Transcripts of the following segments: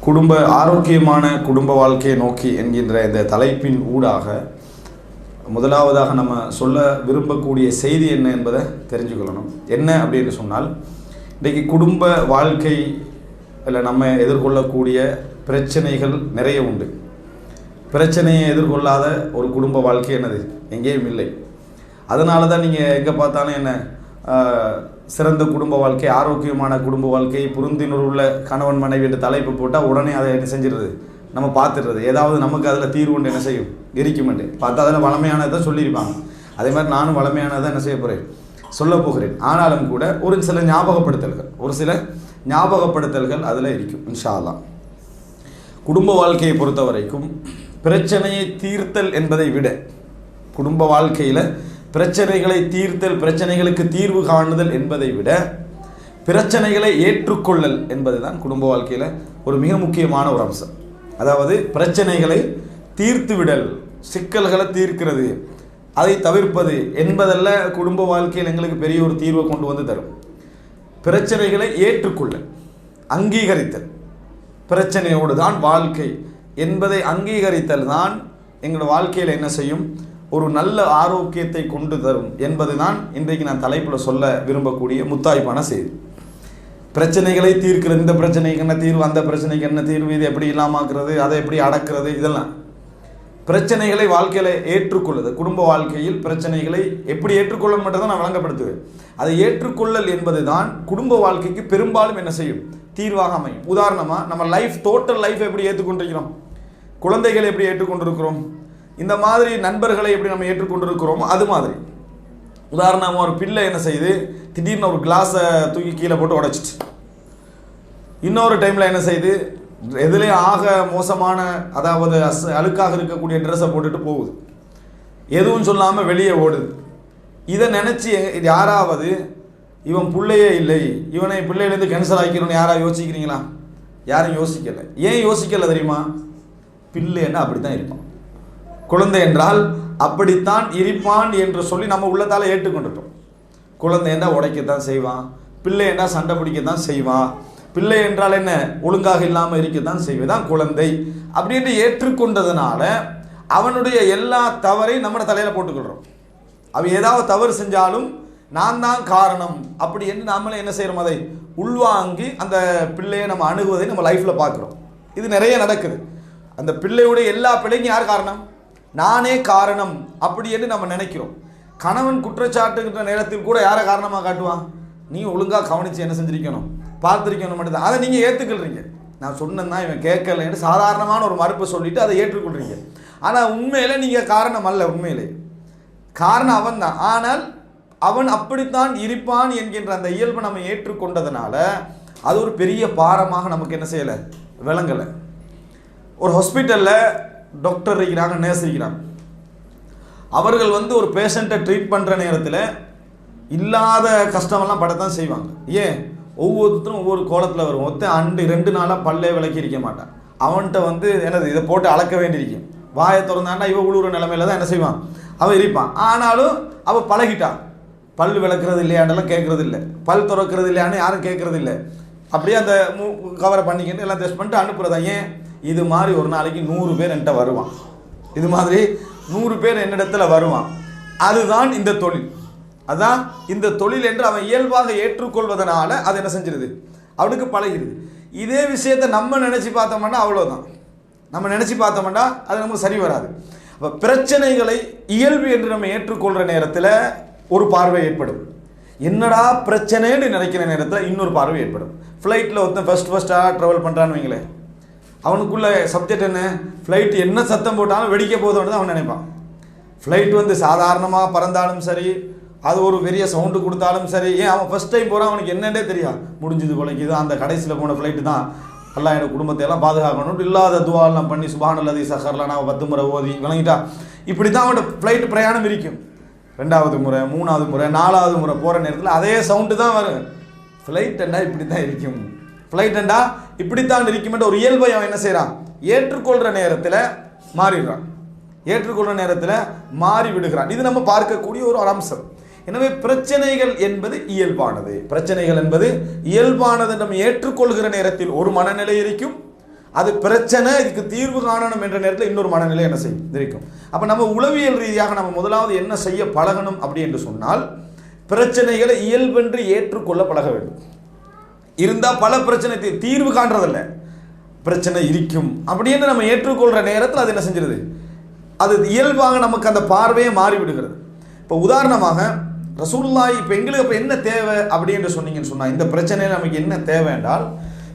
குடும்ப ஆரோக்கியமான குடும்ப வாழ்க்கையை நோக்கி என்கின்ற இந்த தலைப்பின் ஊடாக முதலாவதாக நம்ம சொல்ல விரும்பக்கூடிய செய்தி என்ன என்பதை தெரிஞ்சுக்கொள்ளணும். என்ன அப்படின்னு சொன்னால், இன்றைக்கு குடும்ப வாழ்க்கையில் நம்ம எதிர்கொள்ளக்கூடிய பிரச்சனைகள் நிறைய உண்டு. பிரச்சனையை எதிர்கொள்ளாத ஒரு குடும்ப வாழ்க்கை என்னது எங்கேயும் இல்லை. அதனால தான் நீங்கள் எங்கே பார்த்தாலும் என்ன சிறந்த குடும்ப வாழ்க்கை, ஆரோக்கியமான குடும்ப வாழ்க்கை, புரிந்துணர்வுள்ள கணவன் மனைவி என்று தலைப்பு போட்டால் உடனே அதை என்ன செஞ்சிடுறது, நம்ம பார்த்துடுறது. ஏதாவது நமக்கு அதில் தீர்வு ஒன்று என்ன செய்யும் இருக்குமெண்டு பார்த்தா அதில் வளமையானதை சொல்லியிருப்பாங்க. அதே மாதிரி நானும் வளமையானதை என்ன செய்ய போகிறேன், சொல்ல போகிறேன். ஆனாலும் கூட ஒரு சில ஞாபகப்படுத்தல்கள் அதில் இருக்கும் இன்ஷா அல்லாஹ். குடும்ப வாழ்க்கையை பொறுத்த வரைக்கும் பிரச்சனையை தீர்த்தல் என்பதை விட, குடும்ப வாழ்க்கையில் பிரச்சனைகளை தீர்த்தல், பிரச்சனைகளுக்கு தீர்வு காணுதல் என்பதை விட பிரச்சனைகளை ஏற்றுக்கொள்ளல் என்பது தான் குடும்ப வாழ்க்கையில் ஒரு மிக முக்கியமான ஒரு அம்சம். அதாவது பிரச்சனைகளை தீர்த்து விடல், சிக்கல்களை தீர்க்கிறது, அதை தவிர்ப்பது என்பதல்ல குடும்ப வாழ்க்கையில் எங்களுக்கு பெரிய ஒரு தீர்வை கொண்டு வந்து தரும். பிரச்சனைகளை ஏற்றுக்கொள்ளல், அங்கீகரித்தல், பிரச்சனையோடு தான் வாழ்க்கை என்பதை அங்கீகரித்தல் தான் எங்களோட வாழ்க்கையில் என்ன செய்யும், ஒரு நல்ல ஆரோக்கியத்தை கொண்டு தரும் என்பது தான் இன்றைக்கு நான் தலைப்பில் சொல்ல விரும்பக்கூடிய முத்தாய்ப்பான செய்தி. பிரச்சனைகளை தீர்க்கிறது, இந்த பிரச்சனைக்கு என்ன தீர்வு, அந்த பிரச்சனைக்கு என்ன தீர்வு, இது எப்படி இல்லாமாக்குறது, அதை எப்படி அடக்கிறது, இதெல்லாம் பிரச்சனைகளை வாழ்க்கையில் ஏற்றுக்கொள்ளுது. குடும்ப வாழ்க்கையில் பிரச்சனைகளை எப்படி ஏற்றுக்கொள்ள மட்டும் தான் நான் வழங்கப்படுத்துவேன். அதை ஏற்றுக்கொள்ளல் என்பது தான் குடும்ப வாழ்க்கைக்கு பெரும்பாலும் என்ன செய்யும், தீர்வாக அமையும். உதாரணமாக நம்ம டோட்டல் லைஃப் எப்படி ஏற்றுக்கொண்டிருக்கிறோம், குழந்தைகளை எப்படி ஏற்றுக்கொண்டிருக்கிறோம், இந்த மாதிரி நண்பர்களை எப்படி நம்ம ஏற்றுக்கொண்டிருக்கிறோமோ அது மாதிரி. உதாரணமாக ஒரு பிள்ளை என்ன செய்யுது, திடீர்னு ஒரு கிளாஸை தூக்கி கீழே போட்டு உடைச்சிட்டு, இன்னொரு டைமில் என்ன செய்யுது, எதுலேயே ஆக மோசமான அதாவது அழுக்காக இருக்கக்கூடிய ட்ரெஸ்ஸை போட்டுட்டு போகுது, எதுவும் சொல்லாமல் வெளியே ஓடுது. இதை நினச்சி யாராவது இவன் பிள்ளையே இல்லை, இவனை பிள்ளையிலேருந்து கேன்சல் ஆக்கிடணும்னு யாராவது யோசிக்கிறீங்களா? யாரும் யோசிக்கலை. ஏன் யோசிக்கலை தெரியுமா? பிள்ளைன்னா அப்படி தான் இருப்பான், குழந்தை என்றால் அப்படித்தான் இருப்பான் என்று சொல்லி நம்ம உள்ளத்தால் ஏற்றுக்கொண்டுட்டோம். குழந்தை என்றால் உடைக்கத்தான் செய்வான், பிள்ளை என்றால் சண்டை பிடிக்கத்தான் செய்வான், பிள்ளை என்றால் என்ன ஒழுங்காக இல்லாமல் இருக்கத்தான் செய்வதான் குழந்தை அப்படின்னு ஏற்றுக்கொண்டதுனால அவனுடைய எல்லா தவறையும் நம்ம தலையில் போட்டுக்கொள்கிறோம். அவன் ஏதாவது தவறு செஞ்சாலும் நான் தான் காரணம் அப்படி என்று நாமளே என்ன செய்கிறோம், அதை உள்வாங்கி அந்த பிள்ளையை நம்ம அணுகுவதை நம்ம லைஃப்பில் பார்க்குறோம். இது நிறைய நடக்குது. அந்த பிள்ளையுடைய எல்லா பிள்ளைக்கும் யார் காரணம், நானே காரணம் அப்படி என்று நம்ம நினைக்கிறோம். கணவன் குற்றச்சாட்டுகின்ற நேரத்தில் கூட யாரை காரணமாக காட்டுவான், நீ ஒழுங்காக கவனித்து என்ன செஞ்சிருக்கணும், பார்த்துருக்கணும் மட்டும்தான். அதை நீங்கள் ஏற்றுக்கொள்றீங்க. நான் சொன்னேன்னா இவன் கேட்கலன்னு சாதாரணமான ஒரு மறுப்பை சொல்லிவிட்டு அதை ஏற்றுக்கொள்றீங்க. ஆனால் உண்மையில் நீங்கள் காரணம் அல்ல, உண்மையிலே காரணம் அவன் தான். ஆனால் அவன் அப்படித்தான் இருப்பான் என்கின்ற அந்த இயல்பை நம்ம ஏற்றுக்கொண்டதுனால அது ஒரு பெரிய பாரமாக நமக்கு என்ன செய்யலை, விளங்கலை. ஒரு ஹாஸ்பிட்டலில் டாக்டர் இருக்கிறாங்க, நர்ஸ் இருக்கிறாங்க. அவர்கள் ஒரு பேஷண்ட்டை ட்ரீட் பண்ணுற நேரத்தில் இல்லாத கஷ்டமெல்லாம் படத்தான் செய்வாங்க. ஏன், ஒவ்வொருத்தரும் ஒவ்வொரு கோலத்தில் வரும். ஒருத்தன் 2 நாளாக பல்லே விளக்கி இருக்க மாட்டான். அவன்கிட்ட என்னது இதை போட்டு அளக்க வேண்டியிருக்கும். வாயை திறந்தாண்டா இவன் உழுவுற நிலைமையில தான் என்ன செய்வான், அவன் இருப்பான். ஆனாலும் அவள் பழகிட்டான். பல் விளக்குறது இல்லையாண்டெல்லாம் கேட்குறது இல்லை, பல் துறக்கிறது இல்லையான்னு யாரும் கேட்குறது இல்லை. அப்படியே அந்த கவரை பண்ணிக்கிட்டு எல்லாம் டெஸ்ட் பண்ணிட்டு அனுப்புறதா. ஏன், இது மாதிரி ஒரு நாளைக்கு 100 பேர் என்கிட்ட வருவான், இது மாதிரி 100 பேர் என்னிடத்தில் வருவான். அதுதான் இந்த தொழில், அதான் இந்த தொழில் என்று அவன் இயல்பாக ஏற்றுக்கொள்வதனால அது என்ன செஞ்சிருது, அவனுக்கு பழகிடுது. இதே விஷயத்தை நம்ம நினச்சி பார்த்தோம்னா அவ்வளோதான். நம்ம நினச்சி பார்த்தோம்னா அது நமக்கு சரி வராது. அப்போ பிரச்சனைகளை இயல்பு என்று நம்ம ஏற்றுக்கொள்கிற நேரத்தில் ஒரு பார்வை ஏற்படும். என்னடா பிரச்சனைன்னு நினைக்கிற நேரத்தில் இன்னொரு பார்வை ஏற்படும். ஃப்ளைட்டில் ஒருத்தன் ஃபஸ்ட்டாக ட்ராவல் பண்ணுறான்னு வைங்களேன், அவனுக்குள்ள சப்ஜெக்ட் என்ன, ஃப்ளைட் என்ன சத்தம் போட்டாலும் வெடிக்க போதும்னு தான் அவன் நினைப்பான். ஃப்ளைட் சாதாரணமாக பறந்தாலும் சரி, அது ஒரு பெரிய சவுண்டு கொடுத்தாலும் சரி, ஏன் அவன் ஃபஸ்ட் டைம் போகிறான், அவனுக்கு என்னென்னே தெரியாது, முடிஞ்சது குலைக்குது, அந்த கடைசியில் போன ஃப்ளைட்டு தான், எல்லாம் என்னோட குடும்பத்தை எல்லாம் பாதுகாக்கணும், இல்லாத துவாலாம் பண்ணி சுபானல்லதி சஹர்லாம் நான் 10 முறை ஓதி விளங்கிட்டா. இப்படி தான் அவனோட ஃப்ளைட்டு பிரயாணம் இருக்கும். 2வது முறை, 3வது முறை, 4வது முறை போகிற நேரத்தில் அதே சவுண்டு தான் வரும். ஃப்ளைட்டண்டா இப்படி தான் இருக்கும், ஃப்ளைட்டண்டா இப்படித்தான் இருக்குமென்ற ஒரு இயல்பை அவன் என்ன செய்கிறான், ஏற்றுக்கொள்கிற நேரத்தில் மாறிடுறான், ஏற்றுக்கொள்கிற நேரத்தில் மாறி விடுகிறான். இது நம்ம பார்க்கக்கூடிய ஒரு அம்சம். எனவே பிரச்சனைகள் என்பது இயல்பானது, பிரச்சனைகள் என்பது இயல்பானது. நம்ம ஏற்றுக்கொள்கிற நேரத்தில் ஒரு மனநிலை இருக்கும், அது பிரச்சனை, இதுக்கு தீர்வு காணணும் என்ற நேரத்தில் இன்னொரு மனநிலை என்ன செய்யும் இருக்கும். அப்போ நம்ம உளவியல் ரீதியாக நம்ம முதலாவது என்ன செய்ய பழகணும் அப்படி என்று சொன்னால், பிரச்சனைகளை இயல்பென்று ஏற்றுக்கொள்ள பழக வேண்டும். இருந்தால் பல பிரச்சனை தீர்வு காண்றதில்லை, பிரச்சனை இருக்கும் அப்படின்னு நம்ம ஏற்றுக்கொள்கிற நேரத்தில் அது என்ன செஞ்சிருது, அது இயல்பாக நமக்கு அந்த பார்வையை மாறிவிடுகிறது. இப்போ உதாரணமாக ரசூலுல்லாஹி இப்போ எங்களுக்கு இப்போ என்ன தேவை அப்படி என்று சொன்னீங்கன்னு சொன்னால், இந்த பிரச்சனையில் நமக்கு என்ன தேவை என்றால்,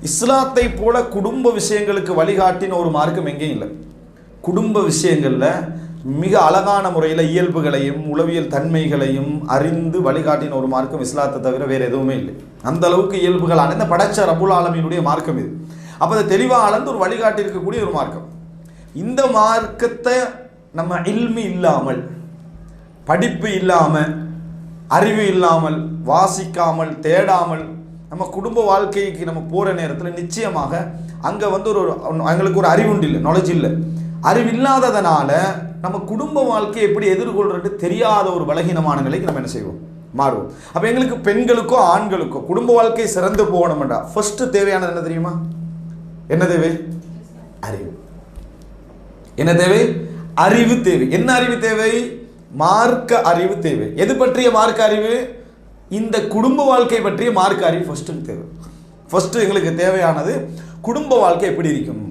இஸ்லாத்தை போல குடும்ப விஷயங்களுக்கு வழிகாட்டின ஒரு மார்க்கம் எங்கேயும் இல்லை. குடும்ப விஷயங்களில் மிக அழகான முறையில் இயல்புகளையும் உளவியல் தன்மைகளையும் அறிந்து வழிகாட்டின ஒரு மார்க்கம் இஸ்லாத்தை தவிர வேறு எதுவுமே இல்லை. அந்த அளவுக்கு இயல்புகளான இந்த படைச்ச ரப்புல் ஆலமீனுடைய மார்க்கம் இது. அப்போ அதை தெளிவாக அளந்து ஒரு வழிகாட்டி இருக்கக்கூடிய ஒரு மார்க்கம். இந்த மார்க்கத்தை நம்ம இல்மி இல்லாமல், படிப்பு இல்லாமல், அறிவு இல்லாமல், வாசிக்காமல், தேடாமல் நம்ம குடும்ப வாழ்க்கைக்கு நம்ம போகிற நேரத்தில் நிச்சயமாக அங்கே வந்து எங்களுக்கு ஒரு அறிவு உண்டு இல்லை, நாலேஜ் இல்லை. அறிவு இல்லாததுனால நம்ம குடும்ப வாழ்க்கையை எப்படி எதிர்கொள்றது தெரியாத ஒரு பலகீனமான நிலைக்கு நம்ம என்ன செய்வோம், மாறுவோம். அப்போ எங்களுக்கு பெண்களுக்கோ ஆண்களுக்கோ குடும்ப வாழ்க்கை சிறந்து போகணும்டா ஃபர்ஸ்ட் தேவையானது என்ன தெரியுமா? என்ன தேவை? அறிவு. என்ன தேவை? அறிவு தேவை. என்ன அறிவு தேவை? மார்க்க அறிவு தேவை. எது பற்றிய மார்க்க அறிவு? இந்த குடும்ப வாழ்க்கை பற்றிய மார்க்க அறிவு ஃபர்ஸ்ட்டு தேவை. ஃபர்ஸ்ட்டு எங்களுக்கு தேவையானது குடும்ப வாழ்க்கை எப்படி இருக்கும்,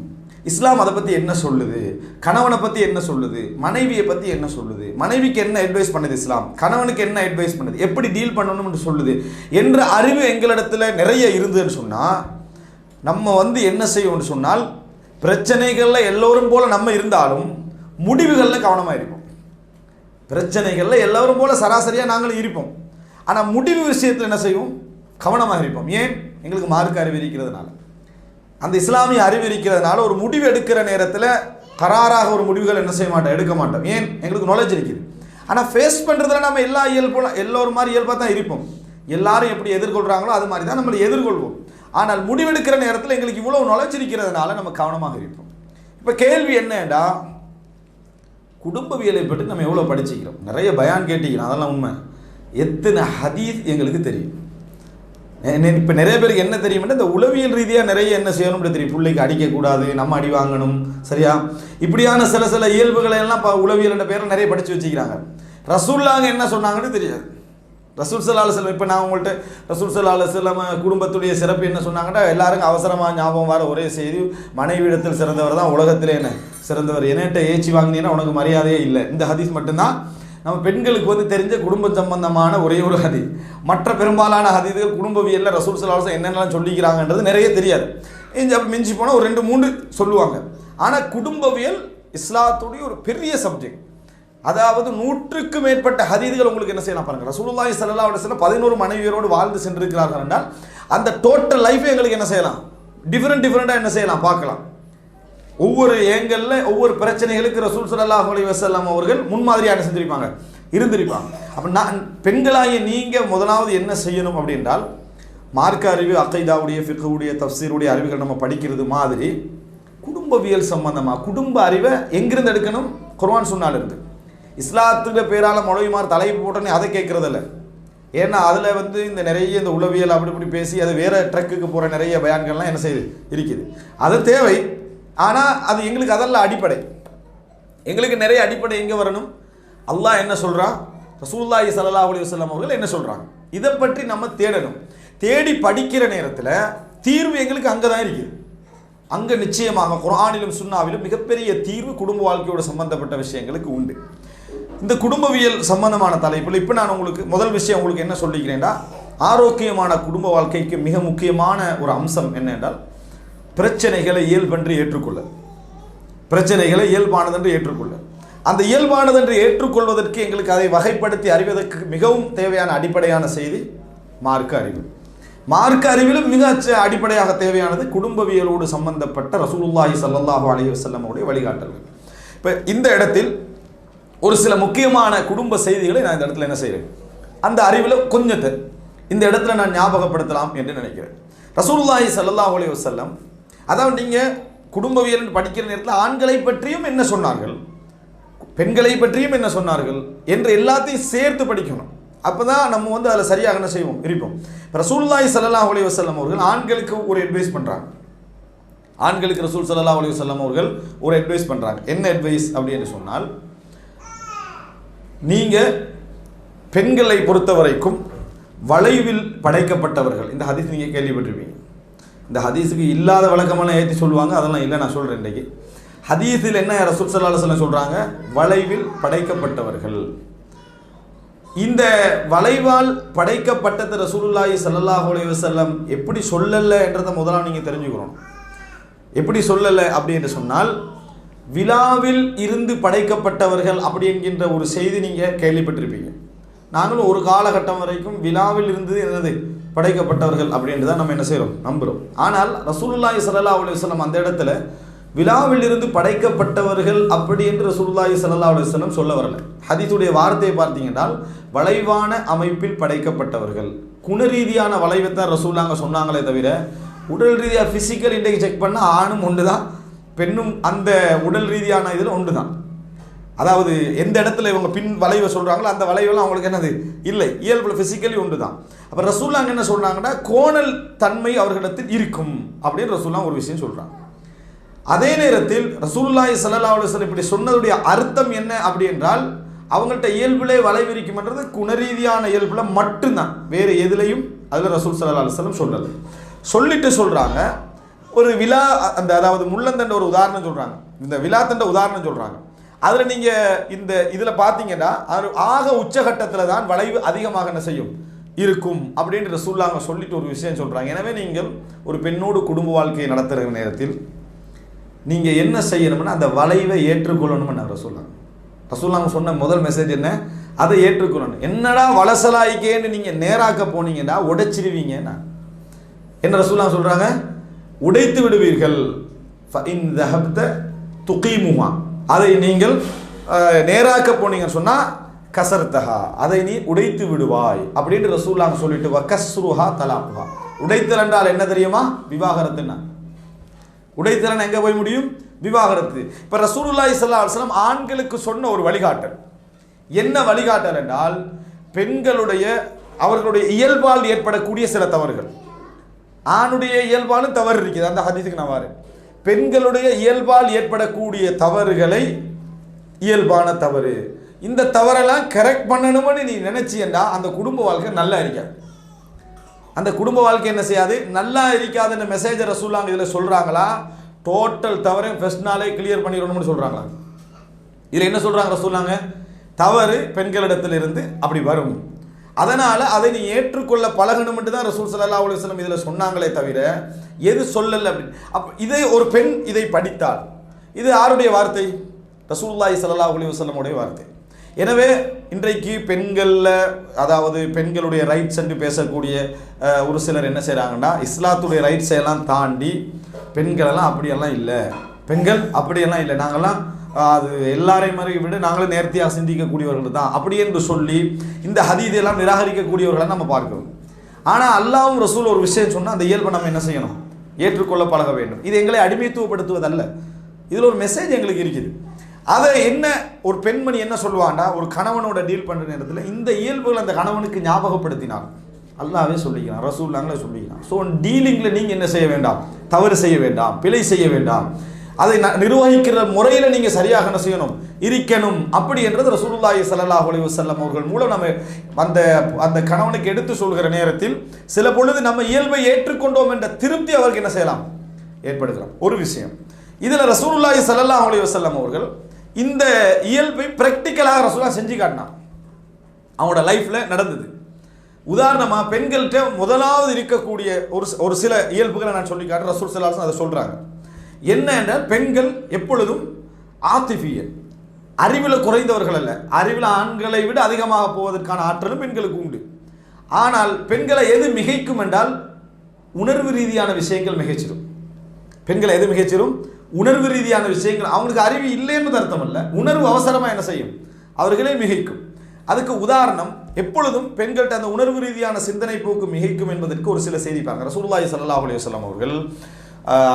இஸ்லாம் அதை பற்றி என்ன சொல்லுது, கணவனை பற்றி என்ன சொல்லுது, மனைவியை பற்றி என்ன சொல்லுது, மனைவிக்கு என்ன அட்வைஸ் பண்ணுது இஸ்லாம், கணவனுக்கு என்ன அட்வைஸ் பண்ணுது, எப்படி டீல் பண்ணணும்னு சொல்லுது என்ற அறிவு எங்களிடத்துல நிறைய இருந்துன்னு சொன்னால், நம்ம வந்து என்ன செய்வோம்னு சொன்னால், பிரச்சனைகளில் எல்லோரும் போல நம்ம இருந்தாலும் முடிவுகளில் கவனமாக இருப்போம். பிரச்சனைகளில் எல்லோரும் போல சராசரியாக நாங்களும் இருப்போம். ஆனால் முடிவு விஷயத்தில் என்ன செய்வோம்? கவனமாக இருப்போம். ஏன்? எங்களுக்கு மார்க்க அறிவு இருக்கிறதுனால, அந்த இஸ்லாமிய அறிவு இருக்கிறதுனால ஒரு முடிவு எடுக்கிற நேரத்தில் கராராக ஒரு முடிவுகள் என்ன செய்ய மாட்டோம், எடுக்க மாட்டோம். ஏன்? எங்களுக்கு நாலேஜ் இருக்குது. ஆனால் ஃபேஸ் பண்ணுறதுல நம்ம எல்லோரும் மாதிரி இயல்பாக தான் இருப்போம். எல்லாரும் எப்படி எதிர்கொள்கிறாங்களோ அது மாதிரி தான் நம்மளை எதிர்கொள்வோம். ஆனால் முடிவெடுக்கிற நேரத்தில் எங்களுக்கு இவ்வளோ நாலேஜ் இருக்கிறதுனால நம்ம கவனமாக இருப்போம். இப்போ கேள்வி என்னடா, குடும்பவியலை பற்றி நம்ம எவ்வளோ படிச்சுக்கிறோம், நிறைய பயான் கேட்டிக்கிறோம், அதெல்லாம் உண்மை. எத்தனை ஹதீஸ் எங்களுக்கு தெரியும்? இப்போ நிறைய பேருக்கு என்ன தெரியும்னா, இந்த உளவியல் ரீதியாக நிறைய என்ன செய்யணும்னு தெரியும். பிள்ளைக்கு அடிக்கக்கூடாது, நம்ம அடி வாங்கணும், சரியா? இப்படியான சில இயல்புகளை எல்லாம் இப்போ உளவியல் என்ற பேரில் நிறைய படித்து வச்சுக்கிறாங்க. ரசூலுல்லாஹ் என்ன சொன்னாங்கன்னு தெரியாது. ரசூல் ஸல்லல்லாஹு அலைஹி வஸல்லம், இப்போ நான் உங்கள்கிட்ட ரசூல் ஸல்லல்லாஹு அலைஹி வஸல்லம் குடும்பத்துடைய சிறப்பு என்ன சொன்னாங்கன்னா, எல்லாருக்கும் அவசரமாக ஞாபகம் வர ஒரே செய்தி, மனைவியிடத்தில் சிறந்தவர் தான் உலகத்திலே என்ன சிறந்தவர். என்னட்ட ஏச்சி வாங்கினீங்கன்னா உனக்கு மரியாதையே இல்லை. இந்த ஹதீஸ் மட்டும்தான் நம்ம பெண்களுக்கு வந்து தெரிஞ்ச குடும்ப சம்பந்தமான ஒரே ஒரு ஹதீஸ். மற்ற பெரும்பாலான ஹதீஸ்கள் குடும்பவியலில் ரசூல் ஸல்லல்லாஹு அலைஹி வஸல்லம் என்னென்னலாம் சொல்லிக்கிறாங்கன்றது நிறைய தெரியாது. மிஞ்சி போனால் ஒரு 2-3 சொல்லுவாங்க. ஆனால் குடும்பவியல் இஸ்லாத்துடைய ஒரு பெரிய சப்ஜெக்ட். அதாவது 100க்கு மேற்பட்ட ஹதீதுகள் உங்களுக்கு என்ன செய்யலாம் பாருங்க. ரசூலுல்லாஹி ஸல்லல்லாஹு அலைஹி வஸல்லம் 11 மனைவியரோடு வாழ்ந்து சென்றிருக்கிறார்கள் என்றால் அந்த டோட்டல் லைஃபை எங்களுக்கு என்ன செய்யலாம், டிஃப்ரெண்டாக என்ன செய்யலாம், பார்க்கலாம். ஒவ்வொரு ஏங்கலில் ஒவ்வொரு பிரச்சனைகளுக்கு ரசூல் ஸல்லல்லாஹு அலைஹி வஸல்லம் அவர்கள் முன்மாதிரியாக செஞ்சிருப்பாங்க, இருந்திருப்பாங்க. அப்போ பெண்களாகிய நீங்கள் முதலாவது என்ன செய்யணும் அப்படின்றால், மார்க்க அறிவு, அகைதாவுடைய, ஃபிக்ஹுடைய, தஃப்சீருடைய அறிவுகள் நம்ம படிக்கிறது மாதிரி குடும்பவியல் சம்பந்தமாக குடும்ப அறிவை எங்கிருந்து எடுக்கணும்? குர்ஆன் சுன்னால இருந்து. இஸ்லாத்துக்கு பேரால் மொழிமார் தலைப்பு போட்டோன்னே அதை கேட்குறதில்ல. ஏன்னா அதில் வந்து இந்த நிறைய இந்த உளவியல் அப்படி இப்படி பேசி அது வேறு ட்ரக்குக்கு போகிற நிறைய பயான்கள்லாம் என்ன செய்யுது இருக்குது. அது தேவை. ஆனால் அது எங்களுக்கு அதெல்லாம் அடிப்படை. எங்களுக்கு நிறைய அடிப்படை எங்கே வரணும்? அல்லாஹ் என்ன சொல்கிறான், ரசூலுல்லாஹி ஸல்லல்லாஹு அலைஹி வஸல்லம் அவர்கள் என்ன சொல்கிறாங்க, இதை பற்றி நம்ம தேடணும். தேடி படிக்கிற நேரத்தில் தீர்வு எங்களுக்கு அங்கே தான் இருக்குது. அங்கே நிச்சயமாக குர்ஆனிலும் சுன்னாவிலும் மிகப்பெரிய தீர்வு குடும்ப வாழ்க்கையோடு சம்பந்தப்பட்ட விஷயங்களுக்கு உண்டு. இந்த குடும்பவியல் சம்பந்தமான தலைப்பில் இப்போ நான் உங்களுக்கு முதல் விஷயம் உங்களுக்கு என்ன சொல்லிக்கிறேன்டா, ஆரோக்கியமான குடும்ப வாழ்க்கைக்கு மிக முக்கியமான ஒரு அம்சம் என்னென்றால், பிரச்சனைகளை இயல்பென்று ஏற்றுக்கொள்ள. பிரச்சனைகளை இயல்பானதென்று ஏற்றுக்கொள்ள. அந்த இயல்பானதென்று ஏற்றுக்கொள்வதற்கு எங்களுக்கு அதை வகைப்படுத்தி அறிவதற்கு மிகவும் தேவையான அடிப்படையான செய்தி மார்க்க அறிவு. மார்க்க அறிவிலும் மிக அடிப்படையாக தேவையானது குடும்பவியலோடு சம்பந்தப்பட்ட ரசூலுல்லாஹி ஸல்லல்லாஹு அலைஹி வஸல்லம் உடைய வழிகாட்டல்கள். இப்போ இந்த இடத்தில் ஒரு சில முக்கியமான குடும்ப செய்திகளை நான் இந்த இடத்துல என்ன செய்கிறேன், அந்த அறிவில் கொஞ்சத்தை இந்த இடத்துல நான் ஞாபகப்படுத்தலாம் என்று நினைக்கிறேன். ரசூலுல்லாஹி ஸல்லல்லாஹு அலைஹி வஸல்லம், அதாவது நீங்கள் குடும்பவியல் படிக்கிற நேரத்தில் ஆண்களை பற்றியும் என்ன சொன்னார்கள், பெண்களை பற்றியும் என்ன சொன்னார்கள் என்று எல்லாத்தையும் சேர்த்து படிக்கணும். அப்போ தான் நம்ம வந்து அதில் சரியாக என்ன செய்வோம், இருப்போம். ரசூலுல்லாஹி ஸல்லல்லாஹு அலைஹி வஸல்லம் அவர்கள் ஆண்களுக்கு ஒரு அட்வைஸ் பண்ணுறாங்க. ஆண்களுக்கு ரசூல் ஸல்லல்லாஹு அலைஹி வஸல்லம் அவர்கள் ஒரு அட்வைஸ் பண்ணுறாங்க. என்ன அட்வைஸ் அப்படின்னு சொன்னால், நீங்கள் பெண்களை பொறுத்த வரைக்கும் வளைவில் படைக்கப்பட்டவர்கள். இந்த ஹதீஸ் நீங்கள் கேள்விப்பட்டிருப்பீங்க. இந்த ஹதீஸுக்கு இல்லாத விளக்கமான ஏற்றி சொல்லுவாங்க, அதெல்லாம் இல்லை, நான் சொல்கிறேன். இன்றைக்கு ஹதீஸில் என்ன ரசூல் ஸல்லல்லாஹு அலைஹி வஸல்லம் சொல்கிறாங்க? வளைவில் படைக்கப்பட்டவர்கள். இந்த வளைவால் படைக்கப்பட்டது ரசூலுல்லாஹி ஸல்லல்லாஹு அலைஹி வஸல்லம் எப்படி சொல்லலை என்றதை முதலாக நீங்கள் தெரிஞ்சுக்கணும். எப்படி சொல்லலை அப்படி என்று சொன்னால், விழாவில் இருந்து படைக்கப்பட்டவர்கள் அப்படி என்கின்ற ஒரு செய்தி நீங்கள் கேள்விப்பட்டிருப்பீங்க. நாங்களும் ஒரு காலகட்டம் வரைக்கும் விழாவில் இருந்து என்னது படைக்கப்பட்டவர்கள் அப்படின்ட்டு தான் நம்ம என்ன செய்கிறோம், நம்புகிறோம். ஆனால் ரசூலுல்லாஹி ஸல்லல்லாஹு அலைஹி வஸல்லம் அந்த இடத்துல விழாவில் இருந்து படைக்கப்பட்டவர்கள் அப்படி என்று ரசூலுல்லாஹி ஸல்லல்லாஹு அலைஹி வஸல்லம் சொல்ல வரல. ஹதீஸுடைய வார்த்தையை பார்த்தீங்கன்னால் வளைவான அமைப்பில் படைக்கப்பட்டவர்கள். குணரீதியான வளைவை தான் ரசூலுல்லாஹ் சொன்னாங்களே தவிர, உடல் ரீதியாக ஃபிசிக்கல் இன்றைக்கு செக் பண்ணால் ஆணும் ஒன்று தான், பெண்ணும் அந்த உடல் ரீதியான இதில் ஒன்று தான். அதாவது எந்த இடத்துல இவங்க பின் வளைவை சொல்கிறாங்களோ அந்த வளைவெல்லாம் அவங்களுக்கு என்னது இல்லை, இயல்புல ஃபிசிக்கலி ஒன்று தான். அப்போ ரசூலுல்லாஹ் என்ன சொல்கிறாங்கன்னா, கோணல் தன்மை அவர்களிடத்தில் இருக்கும் அப்படின்னு ரசூலுல்லாஹ் ஒரு விஷயம் சொல்கிறாங்க. அதே நேரத்தில் ரசூலுல்லாஹி ஸல்லல்லாஹு அலைஹி வஸல்லம் இப்படி சொன்னதுடைய அர்த்தம் என்ன அப்படி என்றால், அவங்கள்ட்ட இயல்பிலே வளைவிருக்கும்ன்றது குணரீதியான இயல்புல மட்டும்தான், வேறு எதுலையும் அதில் ரசூல் ஸல்லல்லாஹு அலைஹி வஸல்லம் சொல்லலை. சொல்லிட்டு சொல்கிறாங்க, ஒரு விழா அந்த அதாவது முள்ளந்தண்ட ஒரு உதாரணம் சொல்கிறாங்க, இந்த விழாத்தண்ட உதாரணம் சொல்கிறாங்க. அதில் நீங்கள் இந்த இதில் பார்த்தீங்கன்னா அது ஆக உச்சகட்டத்தில் தான் வளைவு அதிகமாக என்ன செய்யும் இருக்கும் அப்படின்னு ரசூலுல்லாஹ் சொல்லிட்டு ஒரு விஷயம் சொல்கிறாங்க. எனவே நீங்கள் ஒரு பெண்ணோடு குடும்ப வாழ்க்கையை நடத்துகிற நேரத்தில் நீங்கள் என்ன செய்யணும்னா அந்த வளைவை ஏற்றுக்கொள்ளணும்னு ரசூலுல்லாஹ் சொன்ன முதல் மெசேஜ் என்ன, அதை ஏற்றுக்கொள்ளணும். என்னடா வளசலாய்க்கேன்னு நீங்கள் நேராக்க போனீங்கன்னா உடைச்சிருவீங்கன்னா என்ன ரசூலுல்லாஹ் சொல்கிறாங்க, உடைத்து விடுவீர்கள். ஃபஇன் தஹப்த துகீமுஹா, அதை நீங்கள் நேராக்க போனீங்கன்னு சொன்னால் கசர்தஹா, அதை நீ உடைத்து விடுவாய் அப்படின்னு ரசூலுல்லாஹ் சொல்லிட்டு வகஸ்ருஹா தலாக்குஹா. உடைத்தல் என்றால் என்ன தெரியுமா, விவாகரத்துன்னா. உடைத்தலன் எங்கே போய் முடியும், விவாகரத்து. இப்போ ரசூலுல்லாஹி ஸல்லல்லாஹு அலைஹி வஸல்லம் ஆண்களுக்கு சொன்ன ஒரு வழிகாட்டல் என்ன வழிகாட்டல் என்றால், பெண்களுடைய அவர்களுடைய இயல்பால் ஏற்படக்கூடிய சில தவறுகள், ஆணுடைய இயல்பாலும் தவறு இருக்குது, அந்த ஹதீஸுக்கு நான் வரேன். பெண்களுடைய இயல்பால் ஏற்படக்கூடிய தவறுகளை இயல்பான தவறு, இந்த தவறெல்லாம் கரெக்ட் பண்ணணும்னு நீ நினைச்சியண்டா அந்த குடும்ப வாழ்க்கை நல்லா இருக்காது. அந்த குடும்ப வாழ்க்கை என்ன செய்யாது, நல்லா இருக்காதுன்ற மெசேஜை ரசூலுல்லாஹ் இதில் சொல்கிறாங்களா, டோட்டல் தவறையும் ஃபர்ஸ்ட் நாளே கிளியர் பண்ணிடணும்னு சொல்கிறாங்களா? இதில் என்ன சொல்கிறாங்க ரசூலுல்லாஹ், தவறு பெண்களிடத்தில் இருந்து அப்படி வரும், அதனால் அதை நீ ஏற்றுக்கொள்ள பழகணும்ட்டு தான் ரசூல் ஸல்லல்லாஹு அலைஹி வஸல்லம் இதில் சொன்னாங்களே தவிர எது சொல்லலை அப்படின்னு. அப்போ இதை ஒரு பெண் இதை படித்தால், இது யாருடைய வார்த்தை, ரசூலுல்லாஹி ஸல்லல்லாஹு அலைஹி வஸல்லம் உடைய வார்த்தை. எனவே இன்றைக்கு பெண்களில் அதாவது பெண்களுடைய ரைட்ஸ் என்று பேசக்கூடிய ஒரு சிலர் என்ன செய்கிறாங்கன்னா, இஸ்லாத்துடைய ரைட்ஸை எல்லாம் தாண்டி பெண்களெல்லாம் அப்படியெல்லாம் இல்லை, பெண்கள் அப்படியெல்லாம் இல்லை, நாங்கள்லாம் அது எல்லாரையும் மாதிரி விட நாங்களும் நேர்த்தியாக சிந்திக்கக்கூடியவர்கள் தான் அப்படி என்று சொல்லி இந்த ஹதீஸெல்லாம் நிராகரிக்கக்கூடியவர்களை நம்ம பார்க்கிறோம். ஆனால் அல்லாஹ்வும் ரசூல் ஒரு விஷயம் சொன்னால் அந்த இயல்பை நம்ம என்ன செய்யணும், ஏற்றுக்கொள்ள பழக வேண்டும். இது எங்களை அடிமைத்துவப்படுத்துவதல்ல, இதில் ஒரு மெசேஜ் எங்களுக்கு இருக்குது. அதை என்ன ஒரு பெண்மணி என்ன சொல்லுவாண்டா, ஒரு கணவனோட டீல் பண்ணுற நேரத்தில் இந்த இயல்புகள் அந்த கணவனுக்கு ஞாபகப்படுத்தினார், அல்லாஹ்வே சொல்லிக்கிறான், ரசூலுல்லாஹ் சொல்லிக்கிறான். ஸோ டீலிங்கில் நீங்கள் என்ன செய்ய வேண்டாம், தவறு செய்ய வேண்டாம், பிழை செய்ய வேண்டாம், அதை நிர்வகிக்கிற முறையில் நீங்கள் சரியாக என்ன செய்யணும், இருக்கணும். அப்படி என்றது ரசூலுல்லாஹி ஸல்லல்லாஹு அலைஹி வஸல்லம் அவர்கள் மூலம் நம்ம அந்த அந்த கணவனுக்கு எடுத்து சொல்கிற நேரத்தில் சில பொழுது நம்ம இயல்பை ஏற்றுக்கொண்டோம் என்ற திருப்தி அவருக்கு என்ன செய்யலாம், ஏற்படுத்தலாம். ஒரு விஷயம் இதில் ரசூலுல்லாஹி ஸல்லல்லாஹு அலைஹி வஸல்லம் அவர்கள் இந்த இயல்பை பிராக்டிக்கலாக ரசூலுல்லாஹ் செஞ்சு காட்டினார், அவங்களோட லைஃப்பில் நடந்தது. உதாரணமாக பெண்கள்கிட்ட முதலாவது இருக்கக்கூடிய ஒரு சில இயல்புகளை நான் சொல்லி காட்டுறேன். ரசூல் ஸல்லல்லாஹு அலைஹி வஸல்லம் அதை சொல்கிறாங்க. என்ன என்றால், பெண்கள் எப்பொழுதும் ஆத்திஃபியல், அறிவில் குறைந்தவர்கள் அல்ல, அறிவில் ஆண்களை விட அதிகமாக போவதற்கான ஆற்றலும் பெண்களுக்கு உண்டு. ஆனால் பெண்களை எது மிகைக்கும் என்றால் உணர்வு ரீதியான விஷயங்கள் மிகைச்சிடும். பெண்களை எது மிகைச்சிடும், உணர்வு ரீதியான விஷயங்கள். அவங்களுக்கு அறிவு இல்லை என்பது அர்த்தம் அல்ல, உணர்வு அவசரமாக என்ன செய்யும், அவர்களே மிகைக்கும். அதுக்கு உதாரணம், எப்பொழுதும் பெண்கள்கிட்ட அந்த உணர்வு ரீதியான சிந்தனை போக்கு மிகைக்கும் என்பதற்கு ஒரு சில செய்தி பாருங்க. ரசூலுல்லாஹி ஸல்லல்லாஹு அலைஹி வஸல்லம் அவர்கள்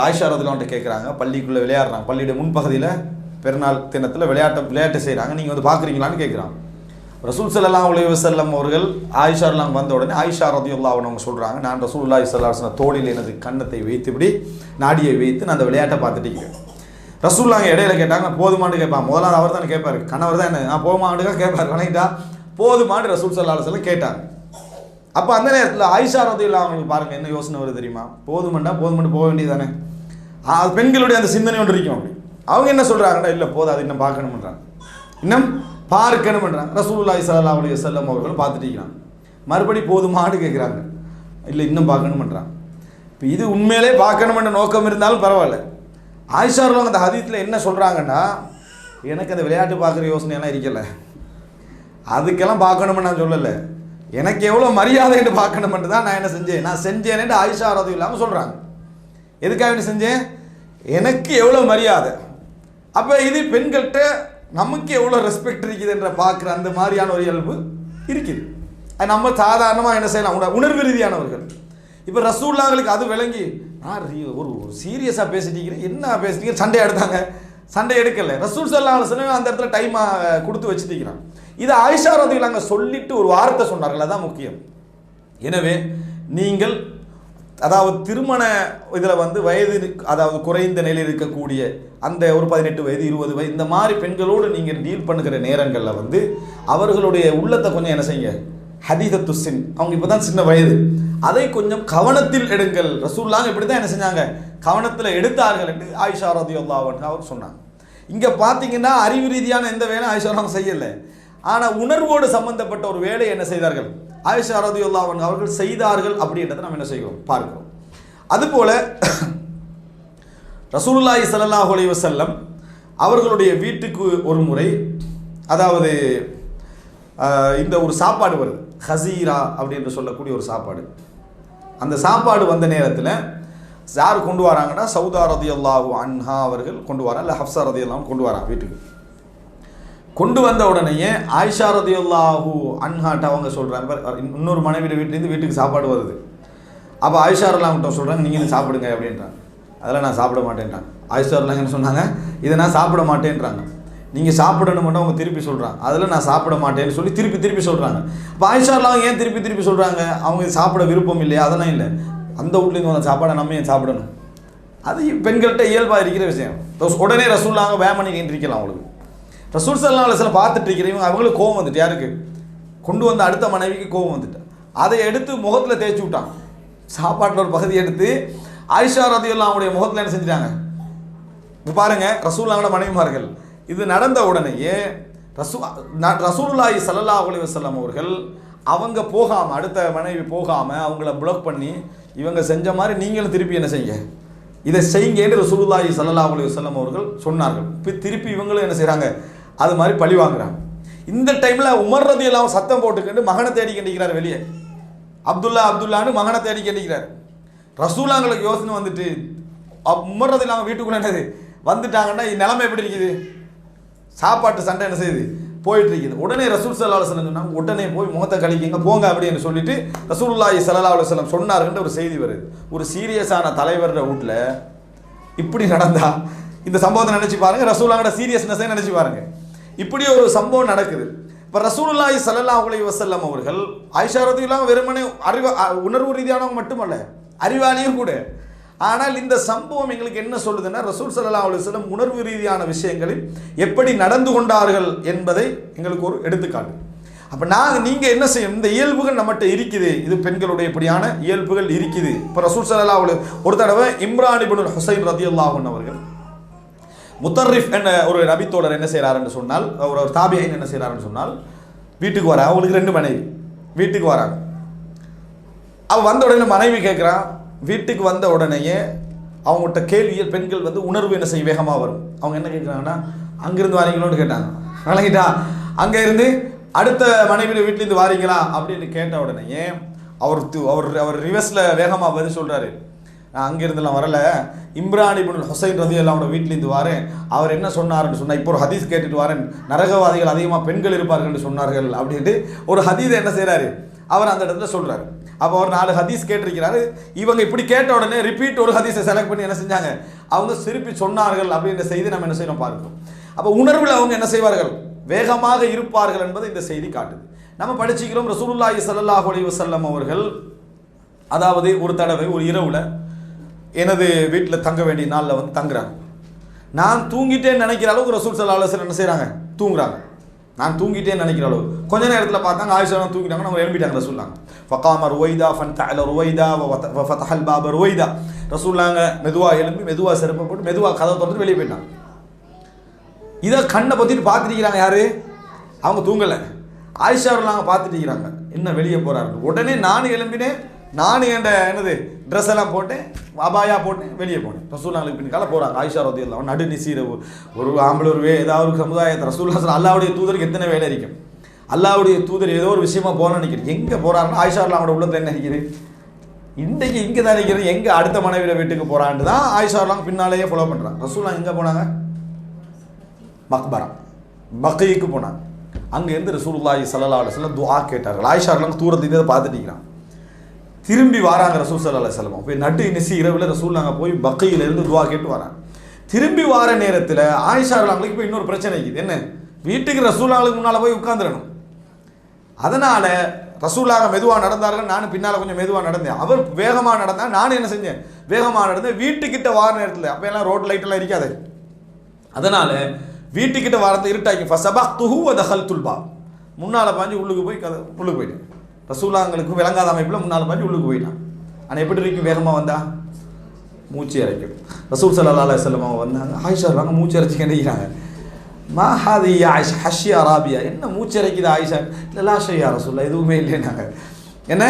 ஆயிஷா ரலியல்லாஹு அன்ஹா கேட்குறாங்க, பள்ளிக்குள்ளே விளையாடுறாங்க, பள்ளியுடைய முன்பகுதியில் பெருநாள் தினத்தில் விளையாட்டு செய்கிறாங்க, நீங்கள் வந்து பார்க்குறீங்களான்னு கேட்குறாங்க. ரசூல் ஸல்லல்லாஹு அலைஹி வஸல்லம் அவர்கள் ஆயிஷாலாம் வந்த உடனே ஆயிஷா ரலியல்லாஹு அன்ஹா அவங்க சொல்கிறாங்க, நான் ரசூலுல்லாஹி ஸல்லல்லாஹு அலைஹி வஸல்லம் தோளில் எனது கன்னத்தை வைத்து இப்படி நாடியை வைத்து நான் அந்த விளையாட்டை பார்த்துட்டு இருக்கேன். ரசூலுல்லாஹ் இடையில கேட்டாங்க, போதுமான்னு கேட்பாங்க. முதலாவது அவர் தானே கேட்பாரு, கணவர் தான் என்ன போதுமானுக்கா கேட்பார், வணங்கிட்டா போதுமான்னு ரசூல் ஸல்லல்லாஹு அலைஹி வஸல்லம் கேட்டாங்க. அப்போ அந்த நேரத்தில் ஆயிஷா ரலியல்லாஹு அவங்களுக்கு பாருங்கள் என்ன யோசனை வருது தெரியுமா, போதுமன்னு போக வேண்டியதானே. பெண்களுடைய அந்த சிந்தனை ஒன்று இருக்கும். அப்படி அவங்க என்ன சொல்கிறாங்கன்னா, இல்லை போதாது இன்னும் பார்க்கணும்ன்றாங்க, இன்னும் பார்க்கணும்ன்றாங்க. ரசூலுல்லாஹி ஸல்லல்லாஹு அலைஹி வஸல்லம் அவர்கள் பார்த்துட்டு இருக்கிறாங்க, மறுபடி போதுமான்னு கேட்குறாங்க, இல்லை இன்னும் பார்க்கணும்ன்றாங்க. இப்போ இது உண்மையிலே பார்க்கணுமென்ற நோக்கம் இருந்தாலும் பரவாயில்ல. ஆயிஷா ரலியல்லாஹு அந்த ஹதீஸில் என்ன சொல்கிறாங்கன்னா, எனக்கு அந்த விளையாட்டு பார்க்குற யோசனையெல்லாம் இருக்கல, அதுக்கெல்லாம் பார்க்கணும்னு நான் சொல்லலை, எனக்கு எவ்வளோ மரியாதைன்னு பார்க்கணுமென்று தான் நான் என்ன செஞ்சேன், நான் செஞ்சேன்னு ஆயிஷா ரலியல்லாஹு சொல்கிறாங்க. எதுக்காக என்ன செஞ்சேன், எனக்கு எவ்வளோ மரியாதை. அப்போ இது பெண்கள்கிட்ட நமக்கு எவ்வளோ ரெஸ்பெக்ட் இருக்குதுன்ற பார்க்குற அந்த மாதிரியான ஒரு இயல்பு இருக்குது. அது நம்ம சாதாரணமாக என்ன செய்யலாம், உணர்வு ரீதியானவர்கள். இப்போ ரசூலுல்லாஹ்களுக்கு அது விளங்கி, ஒரு சீரியஸாக பேசிட்டீங்க, என்ன பேசிட்டீங்க, சண்டை எடுத்தாங்க, சண்டை எடுக்கலை. ரசூல் ஸல்லல்லாஹு அலைஹி வஸல்லம் அந்த இடத்துல டைமாக கொடுத்து வச்சுட்டீங்கிறான். இது ஆயிஷா ரலியல்லாஹு சொல்லிட்டு ஒரு வார்த்தை சொன்னார்கள், அதுதான் முக்கியம். எனவே நீங்கள் அதாவது திருமண இதில் வந்து வயது அதாவது குறைந்த நிலையில் இருக்கக்கூடிய அந்த ஒரு 18 வயது 20 வயது இந்த மாதிரி பெண்களோடு நீங்கள் டீல் பண்ணுகிற நேரங்களில் வந்து அவர்களுடைய உள்ளத்தை கொஞ்சம் என்ன செய்யுங்க, ஹதீதத்து சின், அவங்க இப்போ தான் சின்ன வயது, அதை கொஞ்சம் கவனத்தில் எடுங்கள். ரசூலுல்லாஹ் இப்படி தான் என்ன செஞ்சாங்க, கவனத்தில் எடுத்தார்கள் என்று ஆயிஷா ரலியல்லாஹு அன்ஹா அவர் சொன்னாங்க. இங்கே பார்த்தீங்கன்னா அறிவு ரீதியான எந்த வேலையும் ஆயிஷா அவங்க செய்யலை, ஆனால் உணர்வோடு சம்பந்தப்பட்ட ஒரு வேலையை என்ன செய்தார்கள், ஆயிஷா ரலியல்லாஹு அன்ஹா அவர்கள் செய்தார்கள். அப்படின்றத நம்ம என்ன செய்கிறோம் பார்க்கிறோம். அதுபோல ரசூலுல்லாஹி ஸல்லல்லாஹு அலைஹி வஸல்லம் அவர்களுடைய வீட்டுக்கு ஒரு முறை, அதாவது இந்த ஒரு சாப்பாடு வருது, ஹசீரா அப்படின்னு சொல்லக்கூடிய ஒரு சாப்பாடு. அந்த சாப்பாடு வந்த நேரத்தில் யார் கொண்டு வராங்கன்னா, சௌதா ரலியல்லாஹு அன்ஹா அவர்கள் கொண்டு வராங்க, இல்லை ஹப்ஸா ரலியல்லாஹு கொண்டு வராங்க. வீட்டுக்கு கொண்டு வந்த உடனேயே ஆயிஷா ரலியல்லாஹு அன்ஹாட்ட அவங்க சொல்கிறாங்க, இன்னொரு மனைவி வீட்டிலேருந்து வீட்டுக்கு சாப்பாடு வருது. அப்போ ஆயிஷா ரலியல்லாஹு சொல்கிறாங்க, நீங்கள் சாப்பிடுங்க அப்படின்றாங்க. அதெல்லாம் நான் சாப்பிட மாட்டேன்றாங்க. ஆயிஷா ரலியல்லாஹு என்ன சொன்னாங்க, இதை நான் சாப்பிட மாட்டேன்றாங்க. நீங்கள் சாப்பிடணும் மட்டும் அவங்க திருப்பி சொல்கிறாங்க, அதில் நான் சாப்பிட மாட்டேன்னு சொல்லி திருப்பி சொல்கிறாங்க. அப்போ ஆயிஷா ரலியல்லாஹு ஏன் திருப்பி சொல்கிறாங்க, அவங்க சாப்பிட விருப்பம் இல்லையா, அதெல்லாம் இல்லை, அந்த வீட்லேருந்து வந்த சாப்பாடை நம்ம ஏன் சாப்பிடணும், அது பெண்கள்கிட்ட இயல்பாக இருக்கிற விஷயம். உடனே ரசூலுல்லாஹ் வேமணி இருக்கலாம். அவங்களுக்கு ரசூல் ஸல்லல்லாஹு அலைஹி வஸல்லம் பார்த்துட்டு இருக்கிறவங்க அவங்களுக்கு கோவம் வந்துட்டு, யாருக்கு கொண்டு வந்த அடுத்த மனைவிக்கு கோவம் வந்துட்டு, அதை எடுத்து முகத்தில் தேய்ச்சி விட்டாங்க. சாப்பாட்டில் ஒரு பகுதி எடுத்து ஆயிஷா ரலியல்லாஹு அன்ஹா முகத்தில் என்ன செஞ்சிட்டாங்க. இப்போ பாருங்கள், ரசூலுல்லாஹோட மனைவிமார்கள் இது நடந்த உடனேயே ரசூலுல்லாஹி ஸல்லல்லாஹு அலைஹி வஸல்லம் அவர்கள் அவங்க போகாமல், அடுத்த மனைவி போகாமல் அவங்கள ப்ளாக் பண்ணி, இவங்க செஞ்ச மாதிரி நீங்களும் திருப்பி என்ன செய்யுங்க, இதை செய்யுங்கன்னு ரசூலுல்லாஹி ஸல்லல்லாஹு அலைஹி வஸல்லம் அவர்கள் சொன்னார்கள். இப்போ திருப்பி இவங்களும் என்ன செய்கிறாங்க, அது மாதிரி பழி வாங்குறாங்க. இந்த டைமில் உமர் ரலியல்லாஹு சத்தம் போட்டுக்கிட்டு மகனை தேடி கண்டிக்கிறார் வெளியே. அப்துல்லான்னு மகனை தேடி கண்டிக்கிறார். ரசூலுல்லாஹ்களுக்கு யோசனை வந்துட்டு, உமர் ரலியல்லாஹு வீட்டுக்குள்ள என்னது வந்துட்டாங்கன்னா நிலைமை எப்படி இருக்குது, சாப்பாட்டு சண்டை என்ன செய்யுது போயிட்டு இருக்குது. உடனே ரசூல் ஸல்லல்லாஹு அலைஹி வஸல்லம் சொன்னாங்க, உடனே போய் முகத்தை கழிக்கிங்க போங்க அப்படின்னு சொல்லிட்டு ரசூலுல்லாஹி ஸல்லல்லாஹு அலைஹி வஸல்லம் சொன்னார்கின்ற ஒரு செய்தி வருது. ஒரு சீரியஸான தலைவரோட வீட்டில் இப்படி நடந்தா இந்த சம்பவத்தை நினச்சி பாருங்கள், ரசூலுல்லாஹோட சீரியஸ்னஸை நினச்சி பாருங்கள். இப்படி ஒரு சம்பவம் நடக்குது. இப்போ ரசூலுல்லாஹி ஸல்லல்லாஹு அலைஹி வஸல்லம் அவர்கள் ஆயிஷா ரலியல்லாஹு வெறுமனே உணர்வு ரீதியானவங்க மட்டுமல்ல, அறிவாளியும் கூட. ஆனால் இந்த சம்பவம் எங்களுக்கு என்ன சொல்லுதுன்னா, ரசூல் ஸல்லல்லாஹு அலைஹி வஸல்லம் உணர்வு ரீதியான விஷயங்களில் எப்படி நடந்து கொண்டார்கள் என்பதை எங்களுக்கு ஒரு எடுத்துக்காட்டு. அப்போ நீங்கள் என்ன செய்யணும், இந்த இயல்புகள் நம்மகிட்ட இருக்குது, இது பெண்களுடைய இப்படியான இயல்புகள் இருக்குது. இப்போ ரசூல் ஸல்லல்லாஹு அலைஹி ஒரு தடவை இம்ரான் இப்னுல் ஹுசைன் ரலியல்லாஹு அன்ஹு அவர்கள் முத்தர்ரிஃப் என்ற ஒரு நபித்தோழர் என்ன செய்கிறாருன்னு சொன்னால், ஒரு தாபியீன் என்ன செய்கிறாருன்னு சொன்னால், வீட்டுக்கு வராங்க. அவங்களுக்கு 2 மனைவி வீட்டுக்கு வராங்க. அவள் வந்த உடனே மனைவி கேட்குறான். வீட்டுக்கு வந்த உடனேயே அவங்ககிட்ட கேள்வியில் பெண்கள் வந்து உணர்வு என்ன செய்ய வேகமாக வரும். அவங்க என்ன கேட்குறாங்கன்னா, அங்கேருந்து வாரீங்களோன்னு கேட்டாங்க. வழங்கிட்டா அங்கே இருந்து அடுத்த மனைவி வீட்டிலேருந்து வாரீங்களா அப்படின்னு கேட்ட உடனேயே அவர் ரிவர்ஸில் வேகமாக பதில் சொல்கிறாரு, நான் அங்கேருந்துலாம் வரலை, இம்ரான் இப்னுல் ஹுசைன் ரலியல்லாஹு அன்ஹு வீட்டிலேருந்து வாரேன். அவர் என்ன சொன்னார்ன்னு சொன்னால், இப்போ ஒரு ஹதீஸ் கேட்டுட்டு வரேன், நரகவாதிகள் அதிகமாக பெண்கள் இருப்பார்கள் என்று சொன்னார்கள் அப்படின்ட்டு ஒரு ஹதீஸை என்ன செய்கிறாரு அவர் அந்த இடத்துல சொல்கிறார். அப்போ அவர் 4 ஹதீஸ் கேட்டிருக்கிறாரு. இவங்க இப்படி கேட்ட உடனே ரிப்பீட் ஒரு ஹதீஸை செலக்ட் பண்ணி என்ன செஞ்சாங்க, அவங்க திருப்பி சொன்னார்கள் அப்படின்ற செய்தி நம்ம என்ன செய்யணும் பார்க்கிறோம். அப்போ உணர்வில் அவங்க என்ன செய்வார்கள், வேகமாக இருப்பார்கள் என்பதை இந்த செய்தி காட்டுது. நம்ம படிச்சுக்கிறோம், ரசூலுல்லாஹி ஸல்லல்லாஹு அலைஹி வஸல்லம் அவர்கள் அதாவது ஒரு தடவை ஒரு இரவுல எனது வீட்டில் தங்க வேண்டிய நாளில் வந்து தங்குறாங்க. நான் தூங்கிட்டேன்னு நினைக்கிற அளவுக்கு ரசூல் ஸல்லல்லாஹு அலைஹி வஸல்லம் என்ன செய்கிறாங்க, தூங்குறாங்க. நான் தூங்கிட்டேன்னு நினைக்கிற அளவு கொஞ்ச நேரத்தில் பார்த்தாங்க ஆயிஷா தூங்கிட்டாங்க, நம்ம எழுப்பிட்டாங்க ரசூல்லாங்க. ஃபகாம ருவைதா ஃபன்தஅல ருவைதா வஃபதஹல் பாப ருவைதா. ரசூல்லாங்க மெதுவாக எழுப்பி மெதுவாக செருப்பை போட்டு மெதுவாக கதவை திறந்து வெளியே போயிட்டாங்க. இதை கண்ணை பற்றிட்டு பார்த்துட்டு யாரு, அவங்க தூங்கலை, ஆயிஷா நாங்கள் பார்த்துட்டு இருக்கிறாங்க என்ன வெளியே போகிறாரு. உடனே நானும் எழும்பினேன், நானும் என்னது ட்ரெஸ் எல்லாம் போட்டேன், அபாயா போட்டேன், வெளியே போனேன். ரசூலுல்லாஹ்வுக்கு பின்னால் போகிறாங்க. ஆயிஷா ரலியல்லாஹு நடு நிசீர ஒரு ஆம்பளை ஒரு ஏதாவது ஒரு சமுதாயத்தை ரசூலுல்லாஹ் அல்லாஹ்வுடைய தூதருக்கு எத்தனை வேலை இருக்கும். அல்லாஹ்வுடைய தூதர் ஏதோ ஒரு விஷயமா போகணும்னு நினைக்கிறேன். எங்கே போகிறாருன்னா ஆயிஷா அவங்களோட உள்ளத்தில் என்ன நினைக்கிறேன், இன்றைக்கு இங்கே தான் நினைக்கிறேன், எங்கே அடுத்த மனைவியோட வீட்டுக்கு போகிறான்ட்டு தான் ஆயிஷா பின்னாலேயே ஃபாலோ பண்ணுறாங்க. ரசூலுல்லாஹ் எங்கே போனாங்க, மக்பரா பக்கீக்கு போனாங்க. அங்கேருந்து ரசூலுல்லாஹி ஸல்லல்லாஹு அலைஹி வஸல்லம் துஆ கேட்டார்கள். ஆயிஷா தூரத்துக்கு இதை பார்த்துட்டீங்கன்னா திரும்பி வராங்க ரசூல் ஸல்லல்லாஹு அலைஹி வஸல்லம். போய் நடு நிசி இரவில் ரசூலுல்லாஹ் போய் பக்கீலேருந்து துஆ கேட்டு வராங்க. திரும்பி வார நேரத்தில் ஆயிஷா அவங்களுக்கு போய் இன்னொரு பிரச்சனை இருக்குது. என்ன, வீட்டுக்கு ரசூலுல்லாஹ்வுக்கு முன்னால் போய் உட்காந்துடணும். அதனால் ரசூலுல்லாஹ் மெதுவாக நடந்தார்கள், நானும் பின்னால் கொஞ்சம் மெதுவாக நடந்தேன். அவர் வேகமாக நடந்தால் நானும் என்ன செஞ்சேன், வேகமாக நடந்தேன். வீட்டுக்கிட்ட வார நேரத்தில் அப்போ எல்லாம் ரோட் லைட்டெல்லாம் இருக்காது, அதனால் வீட்டுக்கிட்ட வாரத்தை இருட்டாக்கி ஃபஸபக்துஹு வ தഖல்துல் பாப், முன்னால் பாஞ்சு உள்ளுக்கு போய் உள்ளுக்கு போயிட்டேன். ரசூலுல்லாஹ்ங்களுக்கு விளங்காத அமைப்பில் முன்னால் பாஞ்சு உள்ளுக்கு போயிட்டான். ஆனால் எப்படி இருக்கும், வேகமாக வந்தா மூச்சு இறைக்கும். ரசூல் ஸல்லல்லாஹு அலைஹி வஸல்லம் அவங்க வந்தாங்க, ஆயிஷா வாங்க மூச்சு இறைச்சி கண்டிக்கிறாங்க. மா ஹாதி யா ஆயிஷா ஹஷ்யா ராபியா, என்ன மூச்சு இறைக்குது ஆயிஷா. இல்லை லா ஷையா ரசூலுல்லாஹ், எதுவுமே இல்லைன்னாங்க. என்ன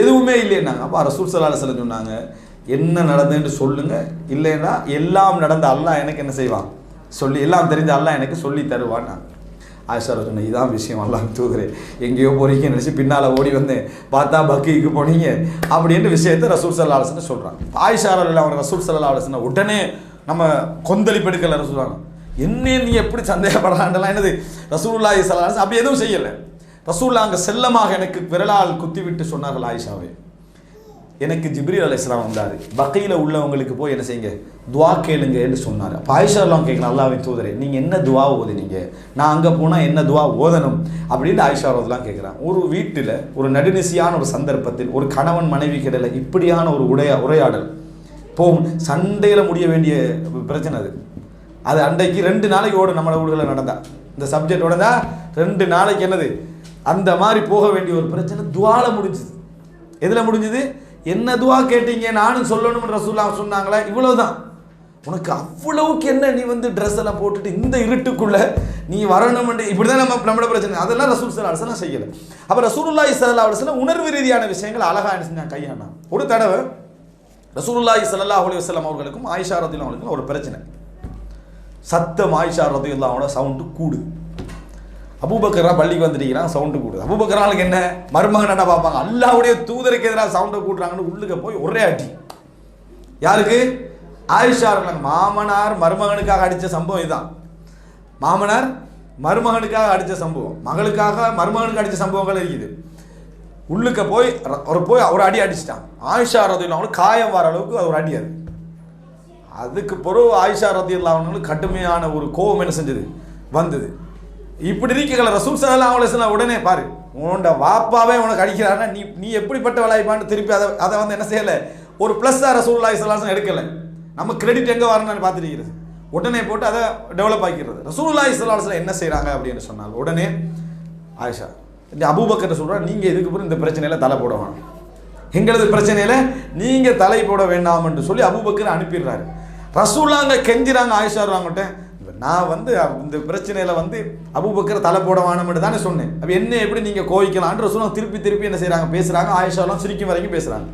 எதுவுமே இல்லைன்னாங்க. அப்போ ரசூல் ஸல்லல்லாஹு அலைஹி வஸல்லம் சொன்னாங்க, என்ன நடந்ததுன்னு சொல்லுங்க, இல்லைன்னா எல்லாம் நடந்த அல்லாஹ் எனக்கு என்ன செய்வான் சொல்லி, எல்லாம் தெரிஞ்ச அல்லாஹ் எனக்கு சொல்லி தருவான். ஆயிஷா சொன்னேன், இதான் விஷயம், அல்லாஹ் தூதரே எங்கேயோ போறீங்கன்னு நினச்சி பின்னால் ஓடி வந்தேன், பார்த்தா பக்கீக்கு போனீங்க அப்படின்ற விஷயத்தை ரசூல் ஸல்லல்லாஹு அலைஹி வஸல்லம் சொல்கிறாங்க. ஆயிஷா அவங்க ரசூல் ஸல்லல்லாஹு அலைஹி வஸல்லம் உடனே நம்ம கொந்தளிப்பு எடுக்கல. ரசூலுல்லாஹ் என்ன நீ எப்படி சந்தேகப்படுறான்லாம் என்னது, ரசூலுல்லாஹி ஸல்லல்லாஹு அலைஹி வஸல்லம் அப்படி எதுவும் செய்யலை. ரசூலுல்லாஹ் அங்கே செல்லமாக எனக்கு விரலால் குத்திவிட்டு சொன்னார்கள், ஆயிஷாவே எனக்கு ஜிப்ரீல் அலைஹிஸ்ஸலாம் வந்தார், பக்கீல உள்ளவங்களுக்கு போய் என்ன செய்யுங்க, துவா கேளுங்க என்று சொன்னார். அப்போ ஆயிஷா கேட்கலாம், அல்லாஹ்வின் தூதரே நீங்கள் என்ன துவா ஓதுனீங்க, நான் அங்கே போனால் என்ன துவா ஓதணும் அப்படின்னு ஆயிஷா ரலியல்லாஹு கேட்குறான். ஒரு வீட்டில் ஒரு நடுநிசியான ஒரு சந்தர்ப்பத்தில் ஒரு கணவன் மனைவி கிடையில இப்படியான ஒரு உரையாடல் போகும், சண்டையில் முடிய வேண்டிய பிரச்சனை அது அன்றைக்கு 2 நாளைக்கு ஓட நம்மளோட ஊர்களில் நடந்தா, இந்த சப்ஜெக்டோட தான் 2 நாளைக்கு என்னது அந்த மாதிரி போக வேண்டிய ஒரு பிரச்சனை துவால முடிஞ்சுது. எதில் முடிஞ்சுது, என்ன துவா கேட்டீங்க நானும் சொல்லணும்னு ரசூலுல்லாஹ் சொன்னாங்களா, இவ்வளவுதான். உனக்கு அவ்வளவுக்கு என்ன, நீ வந்து ட்ரெஸ் எல்லாம் போட்டுட்டு இந்த இருட்டுக்குள்ள நீ வரணும், இப்படிதான் நம்மளோட பிரச்சனை. அதெல்லாம் ரசூல் ஸல்லல்லாஹு அலைஹி வஸல்லம் செய்யலை. அப்போ ரசூலுல்லாஹி ஸல்லல்லாஹு அலைஹி வஸல்லம் உணர்வு ரீதியான விஷயங்கள் அழகா என்ன செஞ்சாங்க, கையாண்டாங்க. ஒரு தடவை ரசூலுல்லாஹி ஸல்லல்லாஹு அலைஹி வஸல்லம் அவர்களுக்கும் ஆயிஷா ரலியல்லாஹு அன்ஹா ஒரு பிரச்சனை. சத்தம் ஆயிஷா ரலியல்லாஹு அன்ஹா சவுண்டு கூடுது. அபூபக்கரா பள்ளிக்கு வந்துட்டீங்கன்னா சவுண்டு கூடுது. அபூபக்கராளுக்கு என்ன, மருமகன் என்ன பார்ப்பாங்க, அல்லாஹ்வுடைய தூதருக்கு எதிராக சவுண்டை கூட்டுறாங்கன்னு உள்ளுக்க போய் ஒரே அடி. யாருக்கு, ஆயிஷா. மாமனார் மருமகனுக்காக அடித்த சம்பவம் இதுதான். மாமனார் மருமகனுக்காக அடித்த சம்பவம், மகளுக்காக மருமகனுக்கு அடித்த சம்பவங்கள் இருக்குது. உள்ளுக்க போய் ஒரு அடி அடிச்சிட்டான். ஆயிஷா ரலியல்லாஹு அன்ஹா காயம் வர அளவுக்கு ஒரு அடி. அதுக்கு பிறகு ஆயிஷா ரலியல்லாஹு அன்ஹா கடுமையான ஒரு கோபம் என்ன செஞ்சது, வந்தது. இப்படி இருக்கல ரசூல் ஸல்லல்லாஹு அலைஹி வஸல்லம் உடனே பாரு, உன்னோட வாப்பாவே உனக்கு அடிக்கிறாருன்னா நீ எப்படிப்பட்ட வளாய்ப்பான்னு திருப்பி அதை வந்து என்ன செய்யலை, ஒரு ப்ளஸ்ஸாக ரசூலுல்லாஹி ஸல்லல்லாஹு அலைஹி வஸல்லம் எடுக்கலை. நம்ம கிரெடிட் எங்கே வரணும்னு பார்த்துருக்கிறது, உடனே போட்டு அதை டெவலப் ஆக்கிடுறது. ரசூலுல்லாஹி ஸல்லல்லாஹு அலைஹி வஸல்லம் என்ன செய்கிறாங்க அப்படின்னு சொன்னால் உடனே ஆயிஷா இந்த அபூபக்கர் சொல்கிறார், நீங்கள் இதுக்கு பிறகு இந்த பிரச்சனையில் தலை போட வேணாம், எங்களது பிரச்சனையில் நீங்கள் தலை போட வேண்டாம் என்று சொல்லி அபூபக்கர் அனுப்பிடுறாரு. ரசூலுல்லாஹ் கெஞ்சிறாங்க ஆயிஷா அவங்கள்ட்ட, நான் வந்து இந்த பிரச்சனையில் வந்து அபூபக்கர் தலை போட வேணும்னு தானே சொன்னேன், அப்போ என்ன எப்படி நீங்கள் கோவிக்கலான்னு ரசூலுல்லாஹ் திருப்பி என்ன செய்கிறாங்க, பேசுகிறாங்க. ஆயிஷாலாம் சிரிக்கும் வரைக்கும் பேசுகிறாங்க.